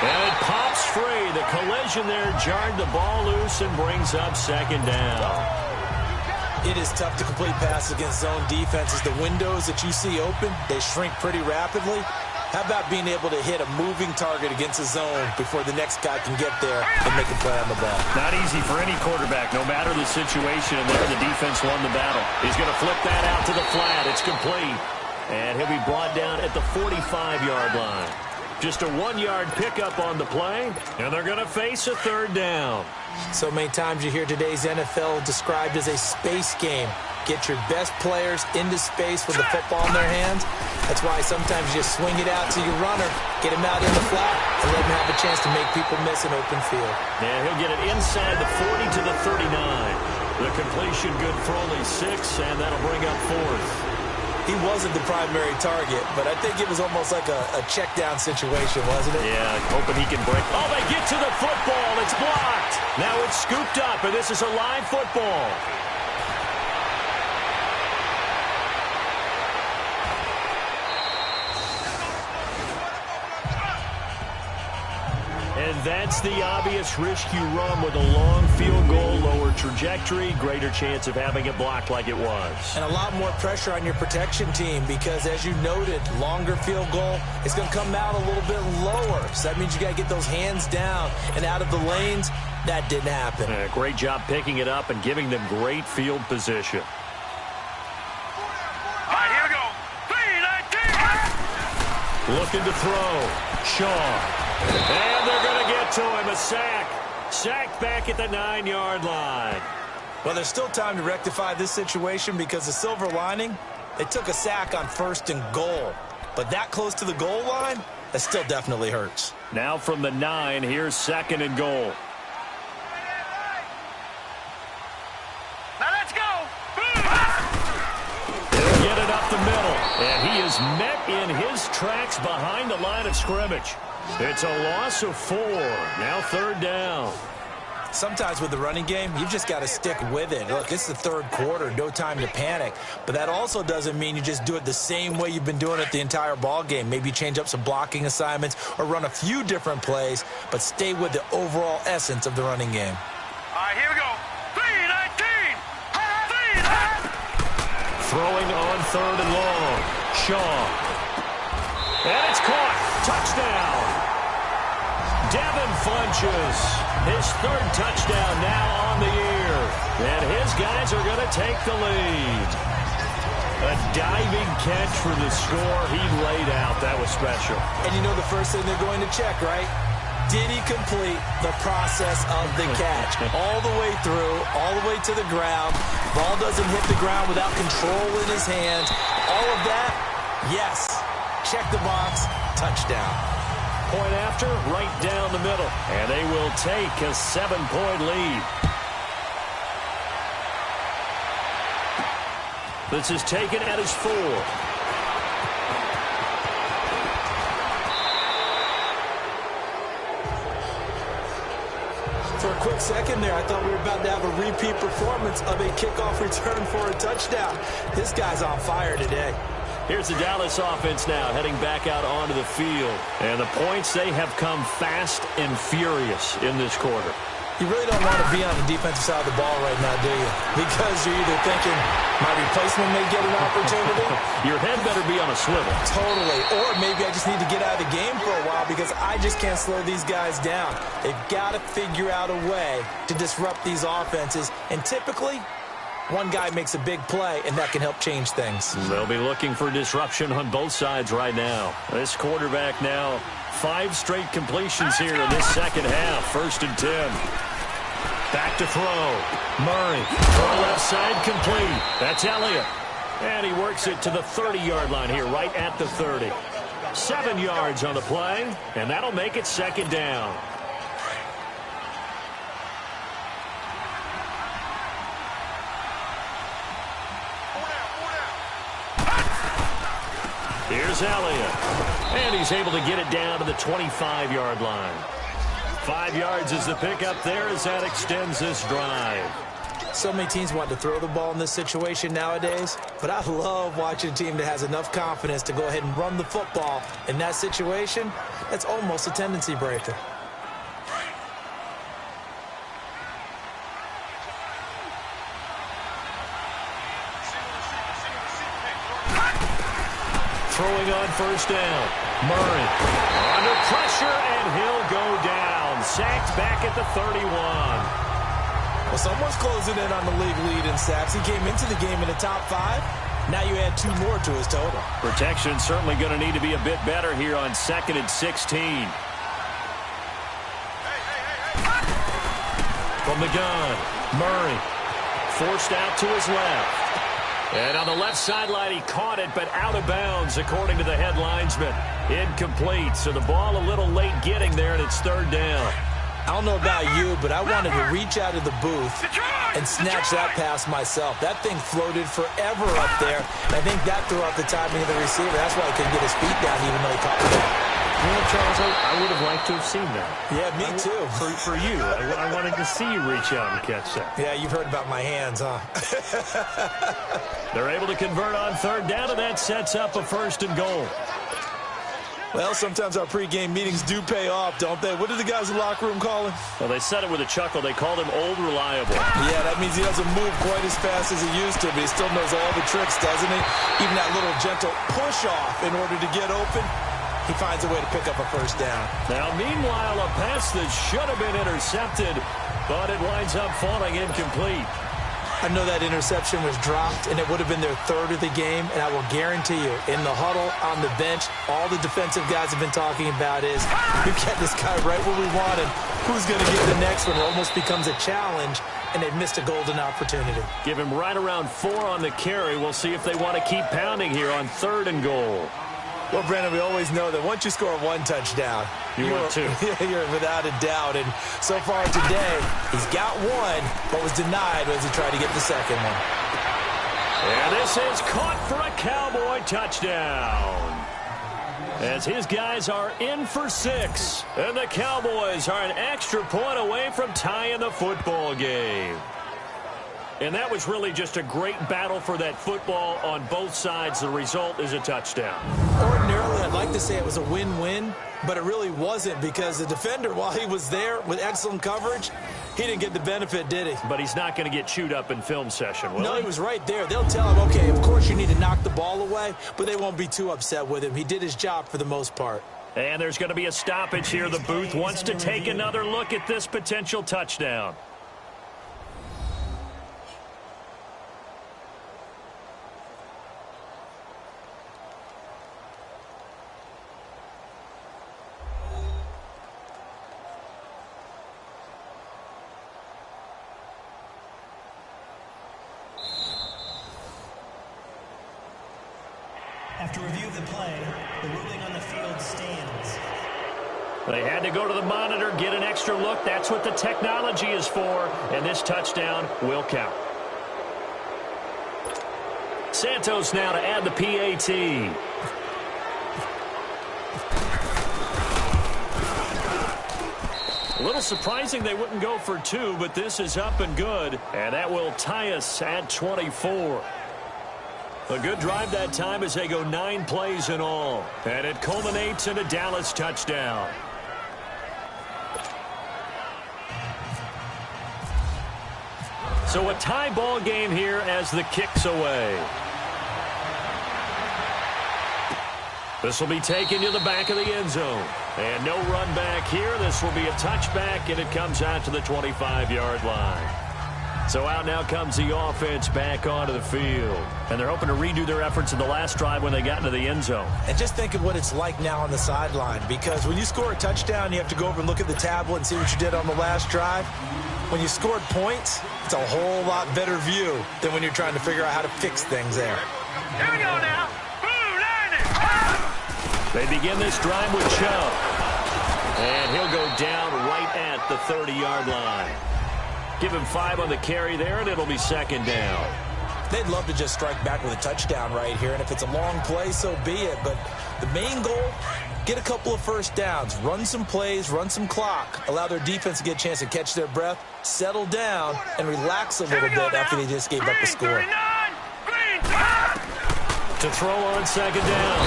And it pops free. The collision there jarred the ball loose and brings up 2nd down. It is tough to complete passes against zone defenses. The windows that you see open, they shrink pretty rapidly. How about being able to hit a moving target against a zone before the next guy can get there and make a play on the ball? Not easy for any quarterback, no matter the situation. And there the defense won the battle. He's going to flip that out to the flat. It's complete. And he'll be brought down at the 45-yard line. Just a 1-yard pickup on the play, and they're going to face a 3rd down. So many times you hear today's NFL described as a space game. Get your best players into space with the football in their hands. That's why sometimes you just swing it out to your runner, get him out in the flat, and let him have a chance to make people miss an open field. Yeah, he'll get it inside the 40 to the 39. The completion good for only 6, and that'll bring up 4th. He wasn't the primary target, but I think it was almost like a check down situation, wasn't it? Yeah, hoping he can break. Oh, they get to the football. It's blocked. Now it's scooped up, and this is a live football. And that's the obvious risk you run with a long field goal, lower trajectory, greater chance of having it blocked like it was. And a lot more pressure on your protection team because, as you noted, longer field goal, it's going to come out a little bit lower. So that means you got to get those hands down and out of the lanes. That didn't happen. Great job picking it up and giving them great field position. All right, here we go. 3-19! Looking to throw. Shaw. And they're going to get to him. A sack. Sacked back at the 9-yard line. Well, there's still time to rectify this situation because the silver lining, they took a sack on 1st and goal. But that close to the goal line, that still definitely hurts. Now from the 9, here's 2nd and goal. Now let's go! He'll get it up the middle. And he is met in his tracks behind the line of scrimmage. It's a loss of 4. Now 3rd down. Sometimes with the running game, you've just got to stick with it. Look, it's the 3rd quarter, no time to panic. But that also doesn't mean you just do it the same way you've been doing it the entire ball game. Maybe change up some blocking assignments or run a few different plays, but stay with the overall essence of the running game. All right, here we go. 3-19! 3-19! Throwing on 3rd and long. Shaw. And it's caught. Touchdown. Devin Funches. His 3rd touchdown now on the year. And his guys are going to take the lead. A diving catch for the score he laid out. That was special. And you know the first thing they're going to check, right? Did he complete the process of the catch? All the way through, all the way to the ground. Ball doesn't hit the ground without control in his hands. All of that, yes. Check the box, touchdown. Point after, right down the middle. And they will take a 7-point lead. This is taken at his 4. For a quick second there, I thought we were about to have a repeat performance of a kickoff return for a touchdown. This guy's on fire today. Here's the Dallas offense now heading back out onto the field. And the points, they have come fast and furious in this quarter. You really don't want to be on the defensive side of the ball right now, do you? Because you're either thinking, my replacement may get an opportunity. Your head better be on a swivel. Totally. Or maybe I just need to get out of the game for a while because I just can't slow these guys down. They've got to figure out a way to disrupt these offenses. And typically, one guy makes a big play, and that can help change things. They'll be looking for disruption on both sides right now. This quarterback now, 5 straight completions here in this second half. 1st and 10. Back to throw. Murray. Throw left side complete. That's Elliott. And he works it to the 30-yard line here, right at the 30. 7 yards on the play, and that'll make it second down. Here's Elliott. And he's able to get it down to the 25-yard line. 5 yards is the pickup there as that extends this drive. So many teams want to throw the ball in this situation nowadays, but I love watching a team that has enough confidence to go ahead and run the football. In that situation, that's almost a tendency breaker. Throwing on first down. Murray under pressure, and he'll go down. Sacked back at the 31. Well, someone's closing in on the league lead in sacks. He came into the game in the top 5. Now you add 2 more to his total. Protection certainly going to need to be a bit better here on 2nd and 16. From the gun, Murray forced out to his left. And on the left sideline, he caught it, but out of bounds, according to the head linesman. Incomplete, so the ball a little late getting there, and it's 3rd down. I don't know about you, but I wanted to reach out of the booth and snatch that pass myself. That thing floated forever up there, and I think that threw off the timing of the receiver. That's why he couldn't get his feet down, even though he caught the ball. Well, Charles, I would have liked to have seen that. Yeah, me too. For you. I wanted to see you reach out and catch that. Yeah, you've heard about my hands, huh? They're able to convert on 3rd down, and that sets up a 1st and goal. Well, sometimes our pregame meetings do pay off, don't they? What did the guys in the locker room call him? Well, they said it with a chuckle. They called him Old Reliable. Yeah, that means he doesn't move quite as fast as he used to, but he still knows all the tricks, doesn't he? Even that little gentle push-off in order to get open. He finds a way to pick up a 1st down. Now, meanwhile, a pass that should have been intercepted, but it winds up falling incomplete. I know that interception was dropped, and it would have been their 3rd of the game, and I will guarantee you, in the huddle, on the bench, all the defensive guys have been talking about is, you get this guy right where we want him. Who's going to get the next one? It almost becomes a challenge, and they've missed a golden opportunity. Give him right around 4 on the carry. We'll see if they want to keep pounding here on 3rd and goal. Well, Brandon, we always know that once you score 1 touchdown, you're 2. You're without a doubt. And so far today, he's got 1, but was denied as he tried to get the 2nd one. And this is caught for a Cowboy touchdown. As his guys are in for 6. And the Cowboys are an extra point away from tying the football game. And that was really just a great battle for that football on both sides. The result is a touchdown. Ordinarily, I'd like to say it was a win-win, but it really wasn't because the defender, while he was there with excellent coverage, he didn't get the benefit, did he? But he's not going to get chewed up in film session, will he? No, he was right there. They'll tell him, okay, of course you need to knock the ball away, but they won't be too upset with him. He did his job for the most part. And there's going to be a stoppage here. The booth wants to take another look at this potential touchdown. After review of the play, the ruling on the field stands. They had to go to the monitor, get an extra look. That's what the technology is for, and this touchdown will count. Santos now to add the PAT. A little surprising they wouldn't go for 2, but this is up and good, and that will tie us at 24. A good drive that time as they go 9 plays in all. And it culminates in a Dallas touchdown. So a tie ball game here as the kick's away. This will be taken to the back of the end zone. And no run back here. This will be a touchback, and it comes out to the 25-yard line. So out now comes the offense back onto the field. And they're hoping to redo their efforts in the last drive when they got into the end zone. And just think of what it's like now on the sideline. Because when you score a touchdown, you have to go over and look at the tablet and see what you did on the last drive. When you scored points, it's a whole lot better view than when you're trying to figure out how to fix things there. Here we go now. Blue line it. They begin this drive with Chubb. And he'll go down right at the 30-yard line. Give him 5 on the carry there, and it'll be second down. They'd love to just strike back with a touchdown right here, and if it's a long play, so be it. But the main goal, get a couple of first downs, run some plays, run some clock, allow their defense to get a chance to catch their breath, settle down, and relax a little bit after they just gave up the score. To throw on second down,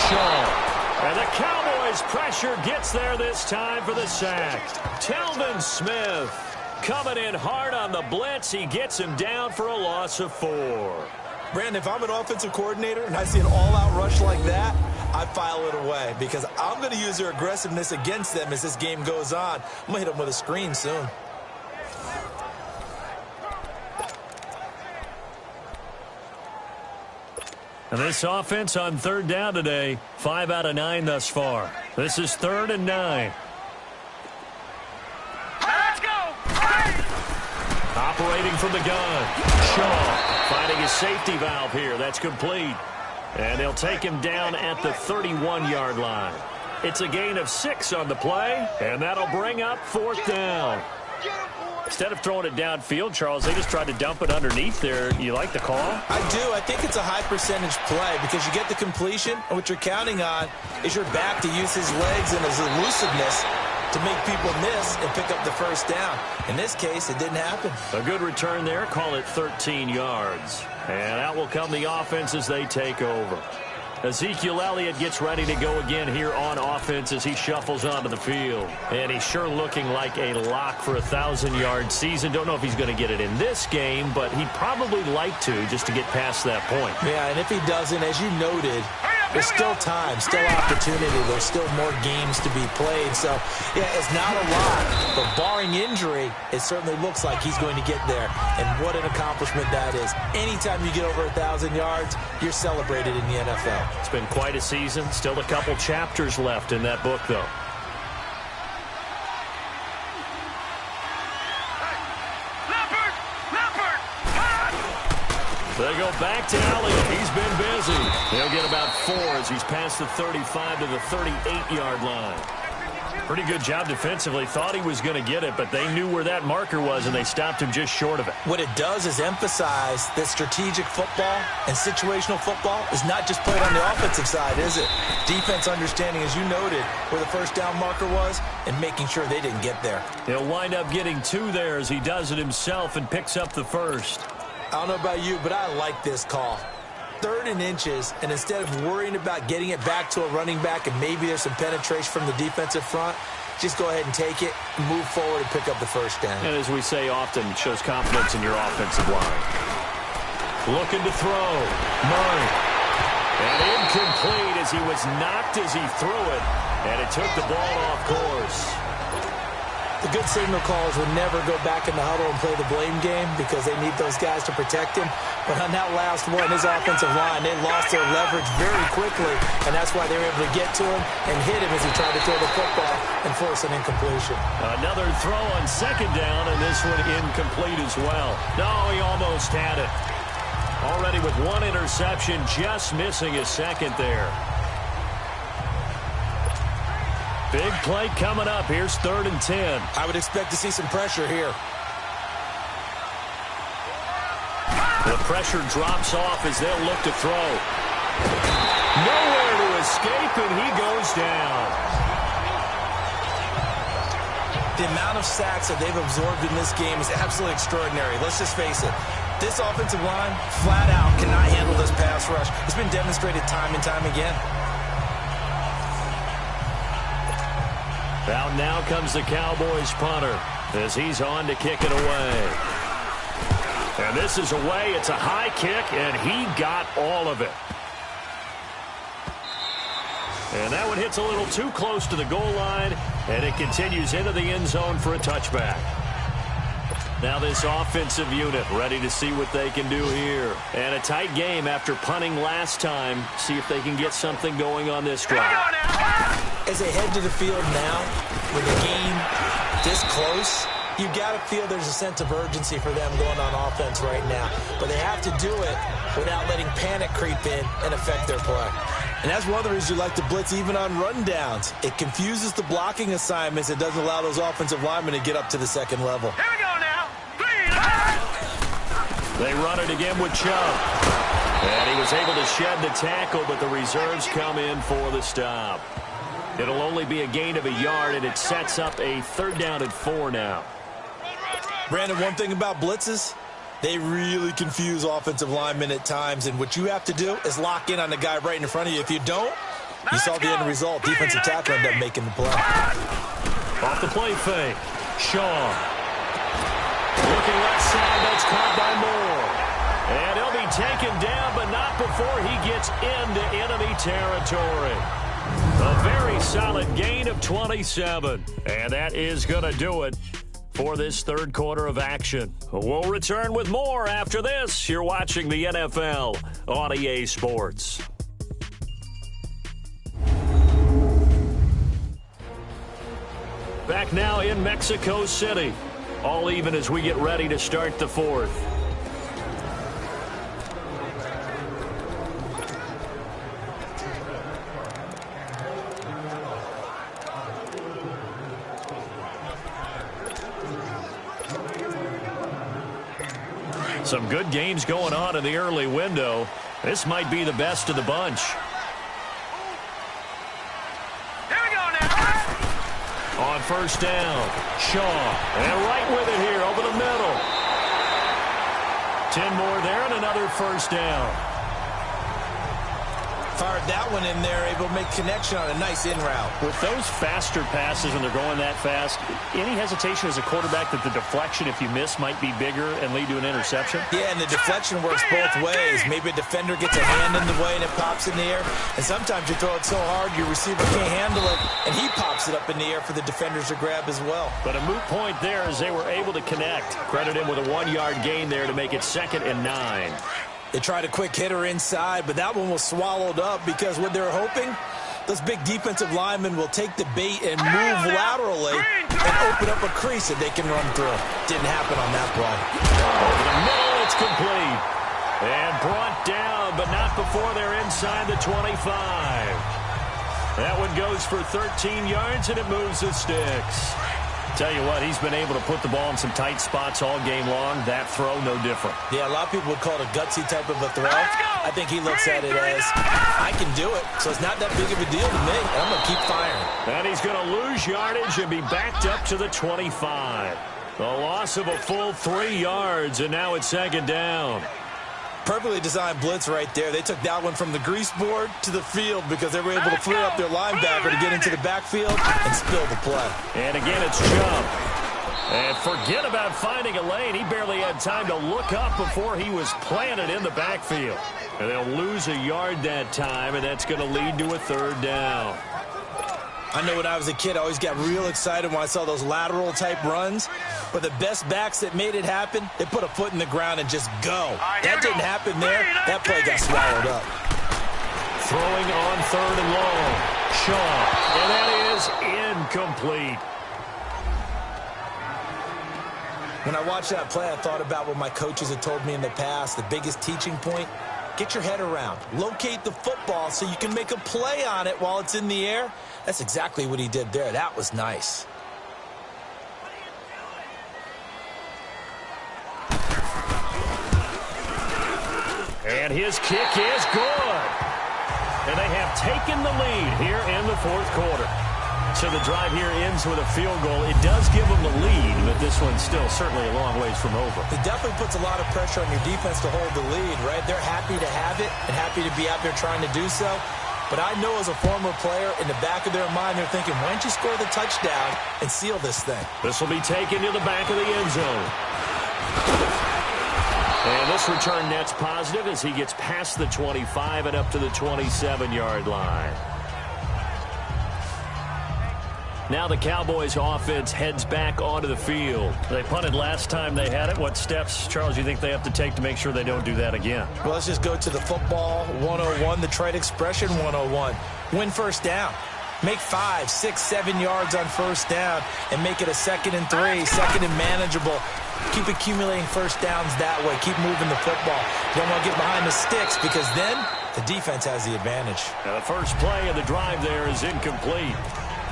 Shaw. And the Cowboys pressure gets there this time for the sack. Telvin Smith coming in hard on the blitz. He gets him down for a loss of 4. Brandon, if I'm an offensive coordinator and I see an all-out rush like that, I file it away because I'm going to use their aggressiveness against them as this game goes on. I'm going to hit them with a screen soon. And this offense on third down today, 5 out of 9 thus far. This is 3rd and 9. Let's go. Operating from the gun. Shaw finding his safety valve here. That's complete. And they'll take him down at the 31-yard line. It's a gain of 6 on the play, and that'll bring up 4th down. Instead of throwing it downfield, Charles, they just tried to dump it underneath there. You like the call? I do. I think it's a high percentage play because you get the completion, and what you're counting on is your back to use his legs and his elusiveness to make people miss and pick up the first down. In this case, it didn't happen. A good return there. Call it 13 yards. And out will come the offense as they take over. Ezekiel Elliott gets ready to go again here on offense as he shuffles onto the field. And he's sure looking like a lock for a 1,000-yard season. Don't know if he's going to get it in this game, but he'd probably like to just to get past that point. Yeah, and if he doesn't, as you noted, there's still time, still opportunity. There's still more games to be played. So, yeah, it's not a lot. But barring injury, it certainly looks like he's going to get there. And what an accomplishment that is. Anytime you get over 1,000 yards, you're celebrated in the NFL. It's been quite a season. Still a couple chapters left in that book, though. They go back to Elliott. He's been busy. He'll get about 4 as he's past the 35 to the 38-yard line. Pretty good job defensively. Thought he was going to get it, but they knew where that marker was, and they stopped him just short of it. What it does is emphasize that strategic football and situational football is not just played on the offensive side, is it? Defense understanding, as you noted, where the first down marker was and making sure they didn't get there. He'll wind up getting 2 there as he does it himself and picks up the first. I don't know about you, but I like this call. 3rd and inches, and instead of worrying about getting it back to a running back and maybe there's some penetration from the defensive front, just go ahead and take it, move forward, and pick up the first down. And as we say often, it shows confidence in your offensive line. Looking to throw. Murray. And incomplete as he was knocked as he threw it, and it took the ball off course. The good signal callers would never go back in the huddle and play the blame game because they need those guys to protect him. But on that last one, his offensive line, they lost their leverage very quickly, and that's why they were able to get to him and hit him as he tried to throw the football and force an incompletion. Another throw on second down, and this one incomplete as well. No, he almost had it. Already with 1 interception, just missing his second there. Big play coming up. Here's 3rd and 10. I would expect to see some pressure here. The pressure drops off as they'll look to throw. Nowhere to escape, and he goes down. The amount of sacks that they've absorbed in this game is absolutely extraordinary. Let's just face it. This offensive line, flat out, cannot handle this pass rush. It's been demonstrated time and time again. Out now comes the Cowboys punter as he's on to kick it away. And this is away. It's a high kick, and he got all of it. And that one hits a little too close to the goal line, and it continues into the end zone for a touchback. Now this offensive unit ready to see what they can do here. And a tight game after punting last time. See if they can get something going on this drive. As they head to the field now, with the game this close, You got to feel there's a sense of urgency for them going on offense right now. But they have to do it without letting panic creep in and affect their play. And that's one of the reasons you like to blitz even on rundowns. It confuses the blocking assignments. It doesn't allow those offensive linemen to get up to the second level. Here we go now. 3, 9. They run it again with Chubb. And he was able to shed the tackle, but the reserves come in for the stop. It'll only be a gain of a yard, and it sets up a 3rd down and 4 now. Brandon, one thing about blitzes, they really confuse offensive linemen at times, and what you have to do is lock in on the guy right in front of you. If you don't, you saw the end result. Defensive tackle ended up making the play. Off the play fake. Shaw. Looking left side, that's caught by Moore. And he'll be taken down, but not before he gets into enemy territory. A very solid gain of 27. And that is going to do it for this 3rd quarter of action. We'll return with more after this. You're watching the NFL on EA Sports. Back now in Mexico City. All even as we get ready to start the 4th. Some good games going on in the early window. This might be the best of the bunch. Here we go now. On 1st down, Shaw. And right with it here over the middle. 10 more there and another 1st down. Fired that one in there, able to make connection on a nice in route. With those faster passes when they're going that fast, any hesitation as a quarterback that the deflection, if you miss, might be bigger and lead to an interception? Yeah, and the deflection works both ways. Maybe a defender gets a hand in the way and it pops in the air. And sometimes you throw it so hard your receiver can't handle it, and he pops it up in the air for the defenders to grab as well. But a moot point there as they were able to connect. Credit him with a 1-yard gain there to make it 2nd and 9. They tried a quick hitter inside, but that one was swallowed up because what they're hoping, those big defensive linemen will take the bait and move laterally and open up a crease that they can run through. Didn't happen on that play. Over the middle, it's complete. And brought down, but not before they're inside the 25. That one goes for 13 yards, and it moves the sticks. Tell you what, he's been able to put the ball in some tight spots all game long. That throw, no different. Yeah, a lot of people would call it a gutsy type of a throw. I think he looks at it as, I can do it, so it's not that big of a deal to me. I'm going to keep firing. And he's going to lose yardage and be backed up to the 25. A loss of a full 3 yards, and now it's 2nd down. Perfectly designed blitz right there. They took that one from the grease board to the field because they were able to free up their linebacker to get into the backfield and spill the play. And again, it's Chubb. And forget about finding a lane. He barely had time to look up before he was planted in the backfield. And they'll lose a yard that time, and that's going to lead to a 3rd down. I know when I was a kid, I always got real excited when I saw those lateral-type runs. But the best backs that made it happen, they put a foot in the ground and just go. That didn't happen there. That play got swallowed up. Throwing on 3rd and long. Shaw. And that is incomplete. When I watched that play, I thought about what my coaches had told me in the past. The biggest teaching point, get your head around. Locate the football so you can make a play on it while it's in the air. That's exactly what he did there. That was nice. And his kick is good. And they have taken the lead here in the 4th quarter. So the drive here ends with a field goal. It does give them the lead, but this one's still certainly a long ways from over. It definitely puts a lot of pressure on your defense to hold the lead, right? They're happy to have it and happy to be out there trying to do so. But I know as a former player, in the back of their mind, they're thinking, why don't you score the touchdown and seal this thing? This will be taken to the back of the end zone. And this return net's positive as he gets past the 25 and up to the 27-yard line. Now the Cowboys offense heads back onto the field. They punted last time they had it. What steps, Charles, do you think they have to take to make sure they don't do that again? Well, let's just go to the football 101, the trite expression 101. Win 1st down. Make 5, 6, 7 yards on first down and make it a 2nd and 3, 2nd and manageable. Keep accumulating first downs that way. Keep moving the football. You don't want to get behind the sticks because then the defense has the advantage. The first play of the drive there is incomplete.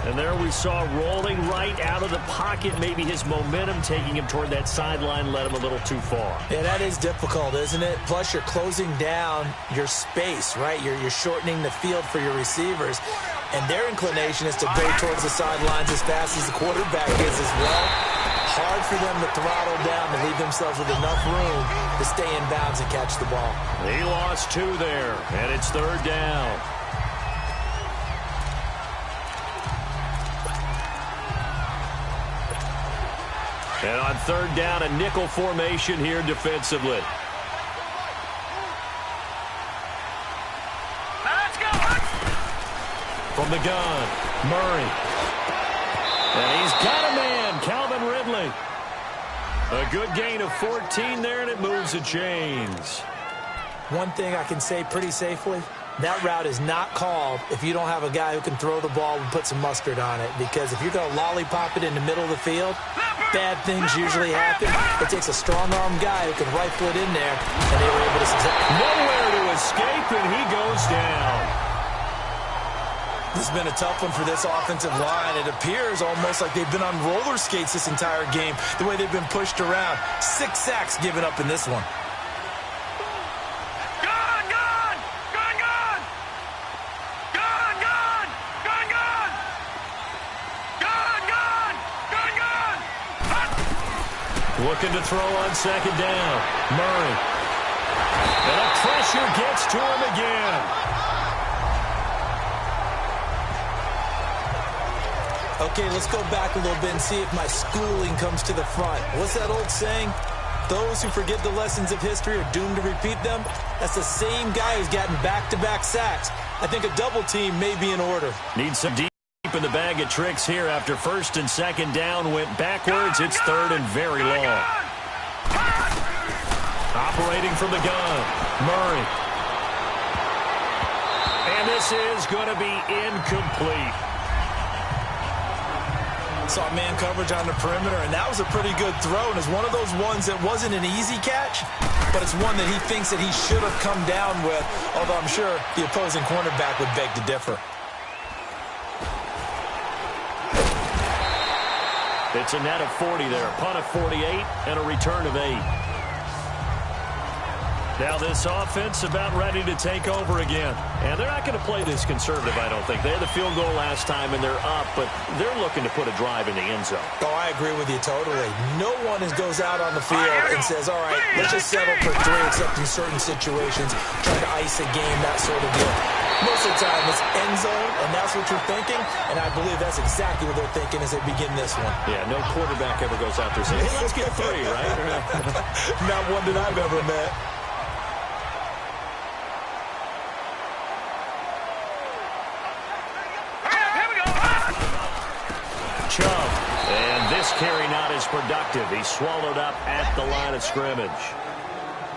And there we saw rolling right out of the pocket. Maybe his momentum taking him toward that sideline led him a little too far. Yeah, that is difficult, isn't it? Plus, you're closing down your space, right? You're shortening the field for your receivers. And their inclination is to go towards the sidelines as fast as the quarterback is as well. Hard for them to throttle down and leave themselves with enough room to stay in bounds and catch the ball. He lost 2 there, and it's 3rd down. And on 3rd down, a nickel formation here defensively. Let's go. From the gun, Murray. And he's got a man, Calvin Ridley. A good gain of 14 there, and it moves the chains. One thing I can say pretty safely, that route is not called if you don't have a guy who can throw the ball and put some mustard on it. Because if you're going to lollipop it in the middle of the field, bad things usually happen. It takes a strong-arm guy who can rifle it in there, and they were able to succeed. Nowhere to escape, and he goes down. This has been a tough one for this offensive line. It appears almost like they've been on roller skates this entire game, the way they've been pushed around. 6 sacks given up in this one. Gone, gone, gone, gone. Gone, gone, gone, gone. Gone, gone, gone, gone. Looking to throw on 2nd down. Murray. And the pressure gets to him again. Okay, let's go back a little bit and see if my schooling comes to the front. What's that old saying? Those who forget the lessons of history are doomed to repeat them. That's the same guy who's gotten back-to-back sacks. I think a double team may be in order. Needs some deep in the bag of tricks here after 1st and 2nd down went backwards. It's 3rd and very long. Operating from the gun, Murray. And this is going to be incomplete. Saw man coverage on the perimeter, and that was a pretty good throw. And it's one of those ones that wasn't an easy catch, but it's one that he thinks that he should have come down with, although I'm sure the opposing cornerback would beg to differ. It's a net of 40 there, a punt of 48, and a return of 8. Now this offense about ready to take over again. And they're not going to play this conservative, I don't think. They had the field goal last time, and they're up, but they're looking to put a drive in the end zone. Oh, I agree with you totally. No one goes out on the field and says, all right, let's just settle for 3, except in certain situations, trying to ice a game, that sort of deal. Most of the time, it's end zone, and that's what you're thinking, and I believe that's exactly what they're thinking as they begin this one. Yeah, no quarterback ever goes out there saying, hey, let's get 3, right? Not one that I've ever met. Chubb, and this carry not as productive. He's swallowed up at the line of scrimmage.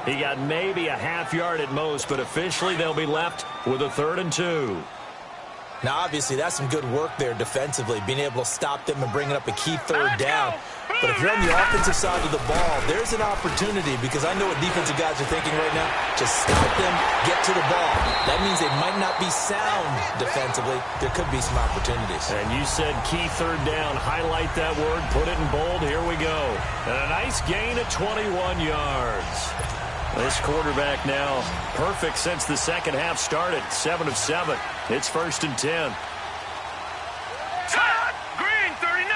He got maybe a half yard at most, but officially they'll be left with a 3rd and 2. Now, obviously, that's some good work there defensively, being able to stop them and bringing up a key 3rd down. But if you're on the offensive side of the ball, there's an opportunity, because I know what defensive guys are thinking right now. Just stop them, get to the ball. That means they might not be sound defensively. There could be some opportunities. And you said key 3rd down. Highlight that word. Put it in bold. Here we go. And a nice gain of 21 yards. This quarterback now perfect since the second half started. 7 of 7. It's 1st and 10. Green 39.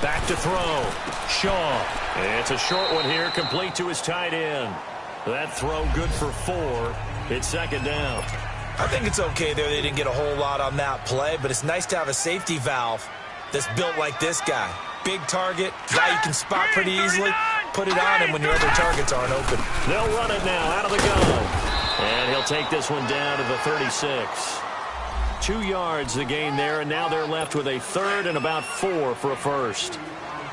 Back to throw. Shaw. It's a short one here, complete to his tight end. That throw good for 4. It's 2nd down. I think it's okay there. They didn't get a whole lot on that play, but it's nice to have a safety valve that's built like this guy. Big target, guy you can spot pretty easily. Put it on him when your other targets aren't open. They'll run it now out of the gun. And he'll take this one down to the 36. 2 yards the gain there, and now they're left with a 3rd and about 4 for a first.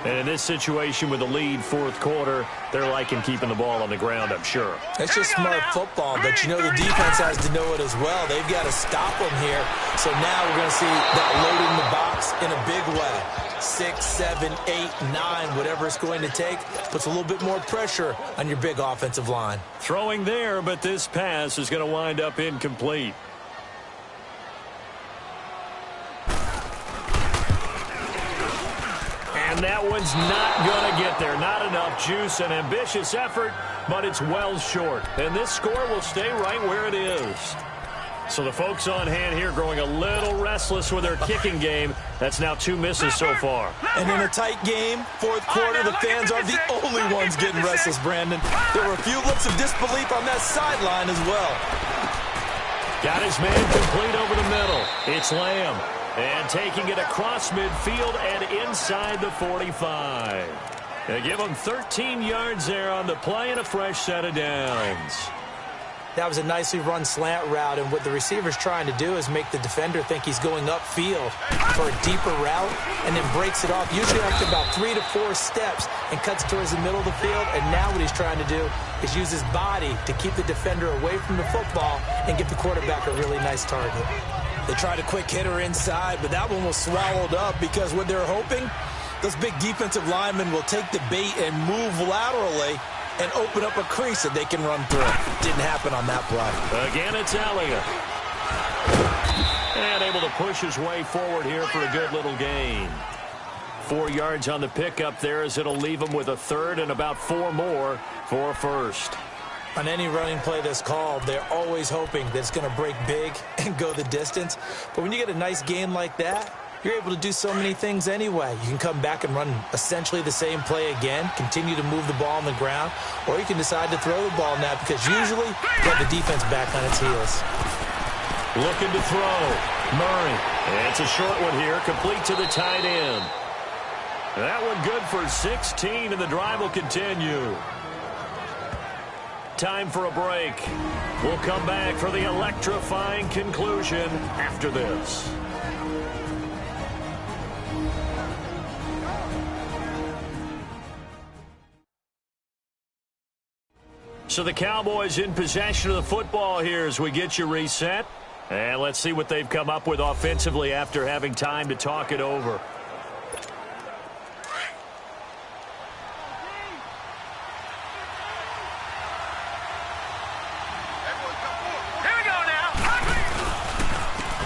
And in this situation with the lead fourth quarter, they're liking keeping the ball on the ground, I'm sure. It's just smart football, but you know the defense has to know it as well. They've got to stop them here. So now we're going to see that loading the box in a big way. 6, 7, 8, 9, whatever it's going to take, puts a little bit more pressure on your big offensive line. Throwing there, but this pass is going to wind up incomplete. And that one's not going to get there. Not enough juice. An ambitious effort, but it's well short. And this score will stay right where it is. So the folks on hand here growing a little restless with their kicking game. That's now 2 misses so far. And in a tight game, fourth quarter, the fans are the only ones getting restless, Brandon. There were a few looks of disbelief on that sideline as well. Got his man complete over the middle. It's Lamb. And taking it across midfield and inside the 45. They give him 13 yards there on the play and a fresh set of downs. That was a nicely run slant route, and what the receiver's trying to do is make the defender think he's going upfield for a deeper route and then breaks it off, usually after about 3 to 4 steps, and cuts towards the middle of the field. And now what he's trying to do is use his body to keep the defender away from the football and give the quarterback a really nice target. They tried a quick hitter inside, but that one was swallowed up because what they're hoping, those big defensive linemen will take the bait and move laterally and open up a crease that they can run through. Didn't happen on that play. Again, it's Elliott. And able to push his way forward here for a good little gain. 4 yards on the pickup there as it'll leave him with a third and about 4 more for a first. On any running play that's called, they're always hoping that it's going to break big and go the distance. But when you get a nice gain like that, you're able to do so many things anyway. You can come back and run essentially the same play again, continue to move the ball on the ground, or you can decide to throw the ball now because usually you have the defense back on its heels. Looking to throw. Murray. And it's a short one here, complete to the tight end. That one good for 16, and the drive will continue. Time for a break. We'll come back for the electrifying conclusion after this. So the Cowboys in possession of the football here as we get you reset. And let's see what they've come up with offensively after having time to talk it over.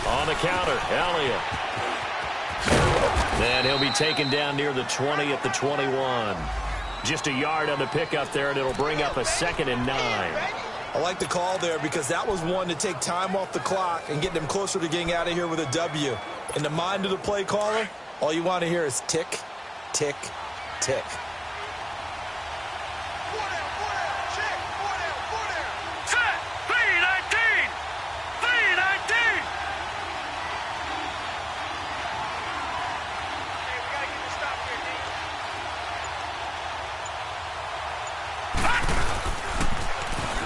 On the counter, Elliott. And he'll be taken down near the 20 at the 21. Just a yard on the pickup there, and it'll bring up a 2nd and 9. I like the call there because that was one to take time off the clock and get them closer to getting out of here with a W. In the mind of the play caller, all you want to hear is tick, tick, tick.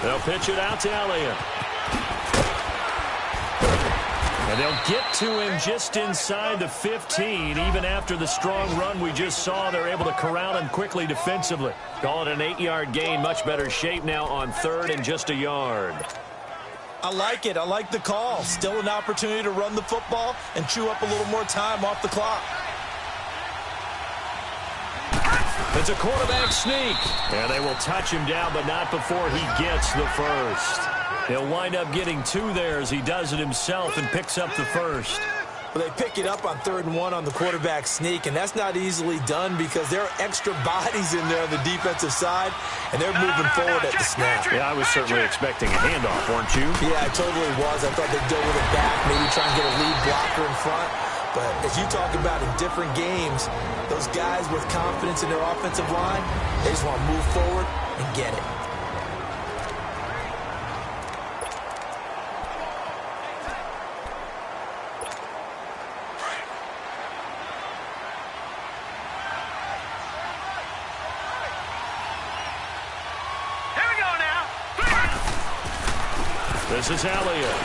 They'll pitch it out to Elliott. And they'll get to him just inside the 15. Even after the strong run we just saw, they're able to corral him quickly defensively. Call it an 8-yard gain. Much better shape now on 3rd and just a yard. I like it. I like the call. Still an opportunity to run the football and chew up a little more time off the clock. It's a quarterback sneak. And they will touch him down, but not before he gets the first. He'll wind up getting 2 there as he does it himself and picks up the first. Well, they pick it up on 3rd and 1 on the quarterback sneak, and that's not easily done because there are extra bodies in there on the defensive side, and they're moving forward at the snap. Yeah, I was certainly expecting a handoff, weren't you? Yeah, I totally was. I thought they'd go with it back, maybe try and get a lead blocker in front. But as you talk about in different games, those guys with confidence in their offensive line, they just want to move forward and get it. Here we go now. This is Elliott.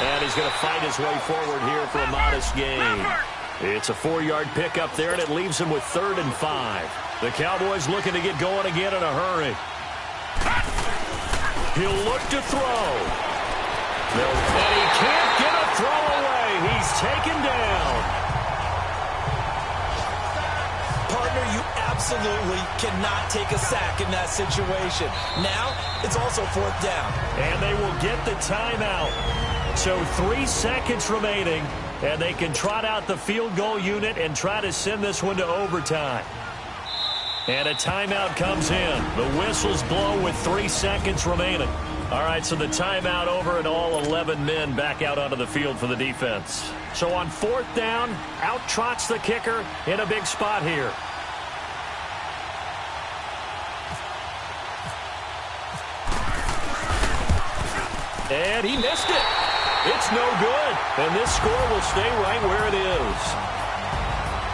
And he's going to fight his way forward here for a modest gain. It's a 4-yard pickup there, and it leaves him with 3rd and 5. The Cowboys looking to get going again in a hurry. He'll look to throw. And he can't get a throw away. He's taken down. Partner, you absolutely cannot take a sack in that situation. Now, it's also 4th down. And they will get the timeout. So 3 seconds remaining, and they can trot out the field goal unit and try to send this one to overtime. And a timeout comes in. The whistles blow with 3 seconds remaining. All right, so the timeout over and all 11 men back out onto the field for the defense. So on 4th down, out trots the kicker in a big spot here. And he missed it. It's no good. And this score will stay right where it is.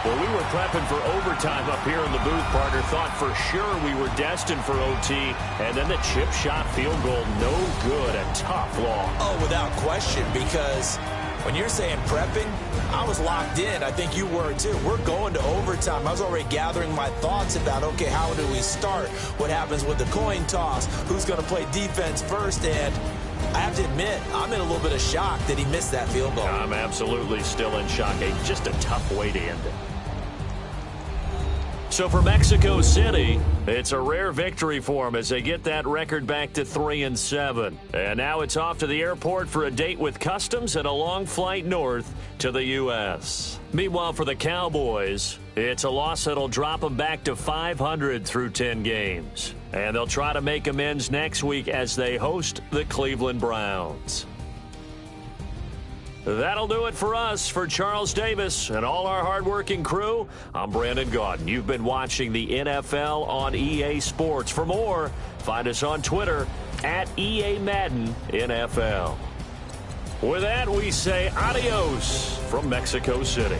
Well, we were prepping for overtime up here in the booth, partner. Thought for sure we were destined for OT. And then the chip shot field goal, no good. A tough loss. Oh, without question, because when you're saying prepping, I was locked in. I think you were too. We're going to overtime. I was already gathering my thoughts about, okay, how do we start? What happens with the coin toss? Who's going to play defense first? And I have to admit, I'm in a little bit of shock that he missed that field goal. I'm absolutely still in shock. Just a tough way to end it. So for Mexico City, it's a rare victory for them as they get that record back to 3-7. And now it's off to the airport for a date with customs and a long flight north to the U.S. Meanwhile, for the Cowboys, it's a loss that'll drop them back to 500 through 10 games. And they'll try to make amends next week as they host the Cleveland Browns. That'll do it for us. For Charles Davis and all our hardworking crew, I'm Brandon Gaudin. You've been watching the NFL on EA Sports. For more, find us on Twitter at EA-Madden NFL. With that, we say adios from Mexico City.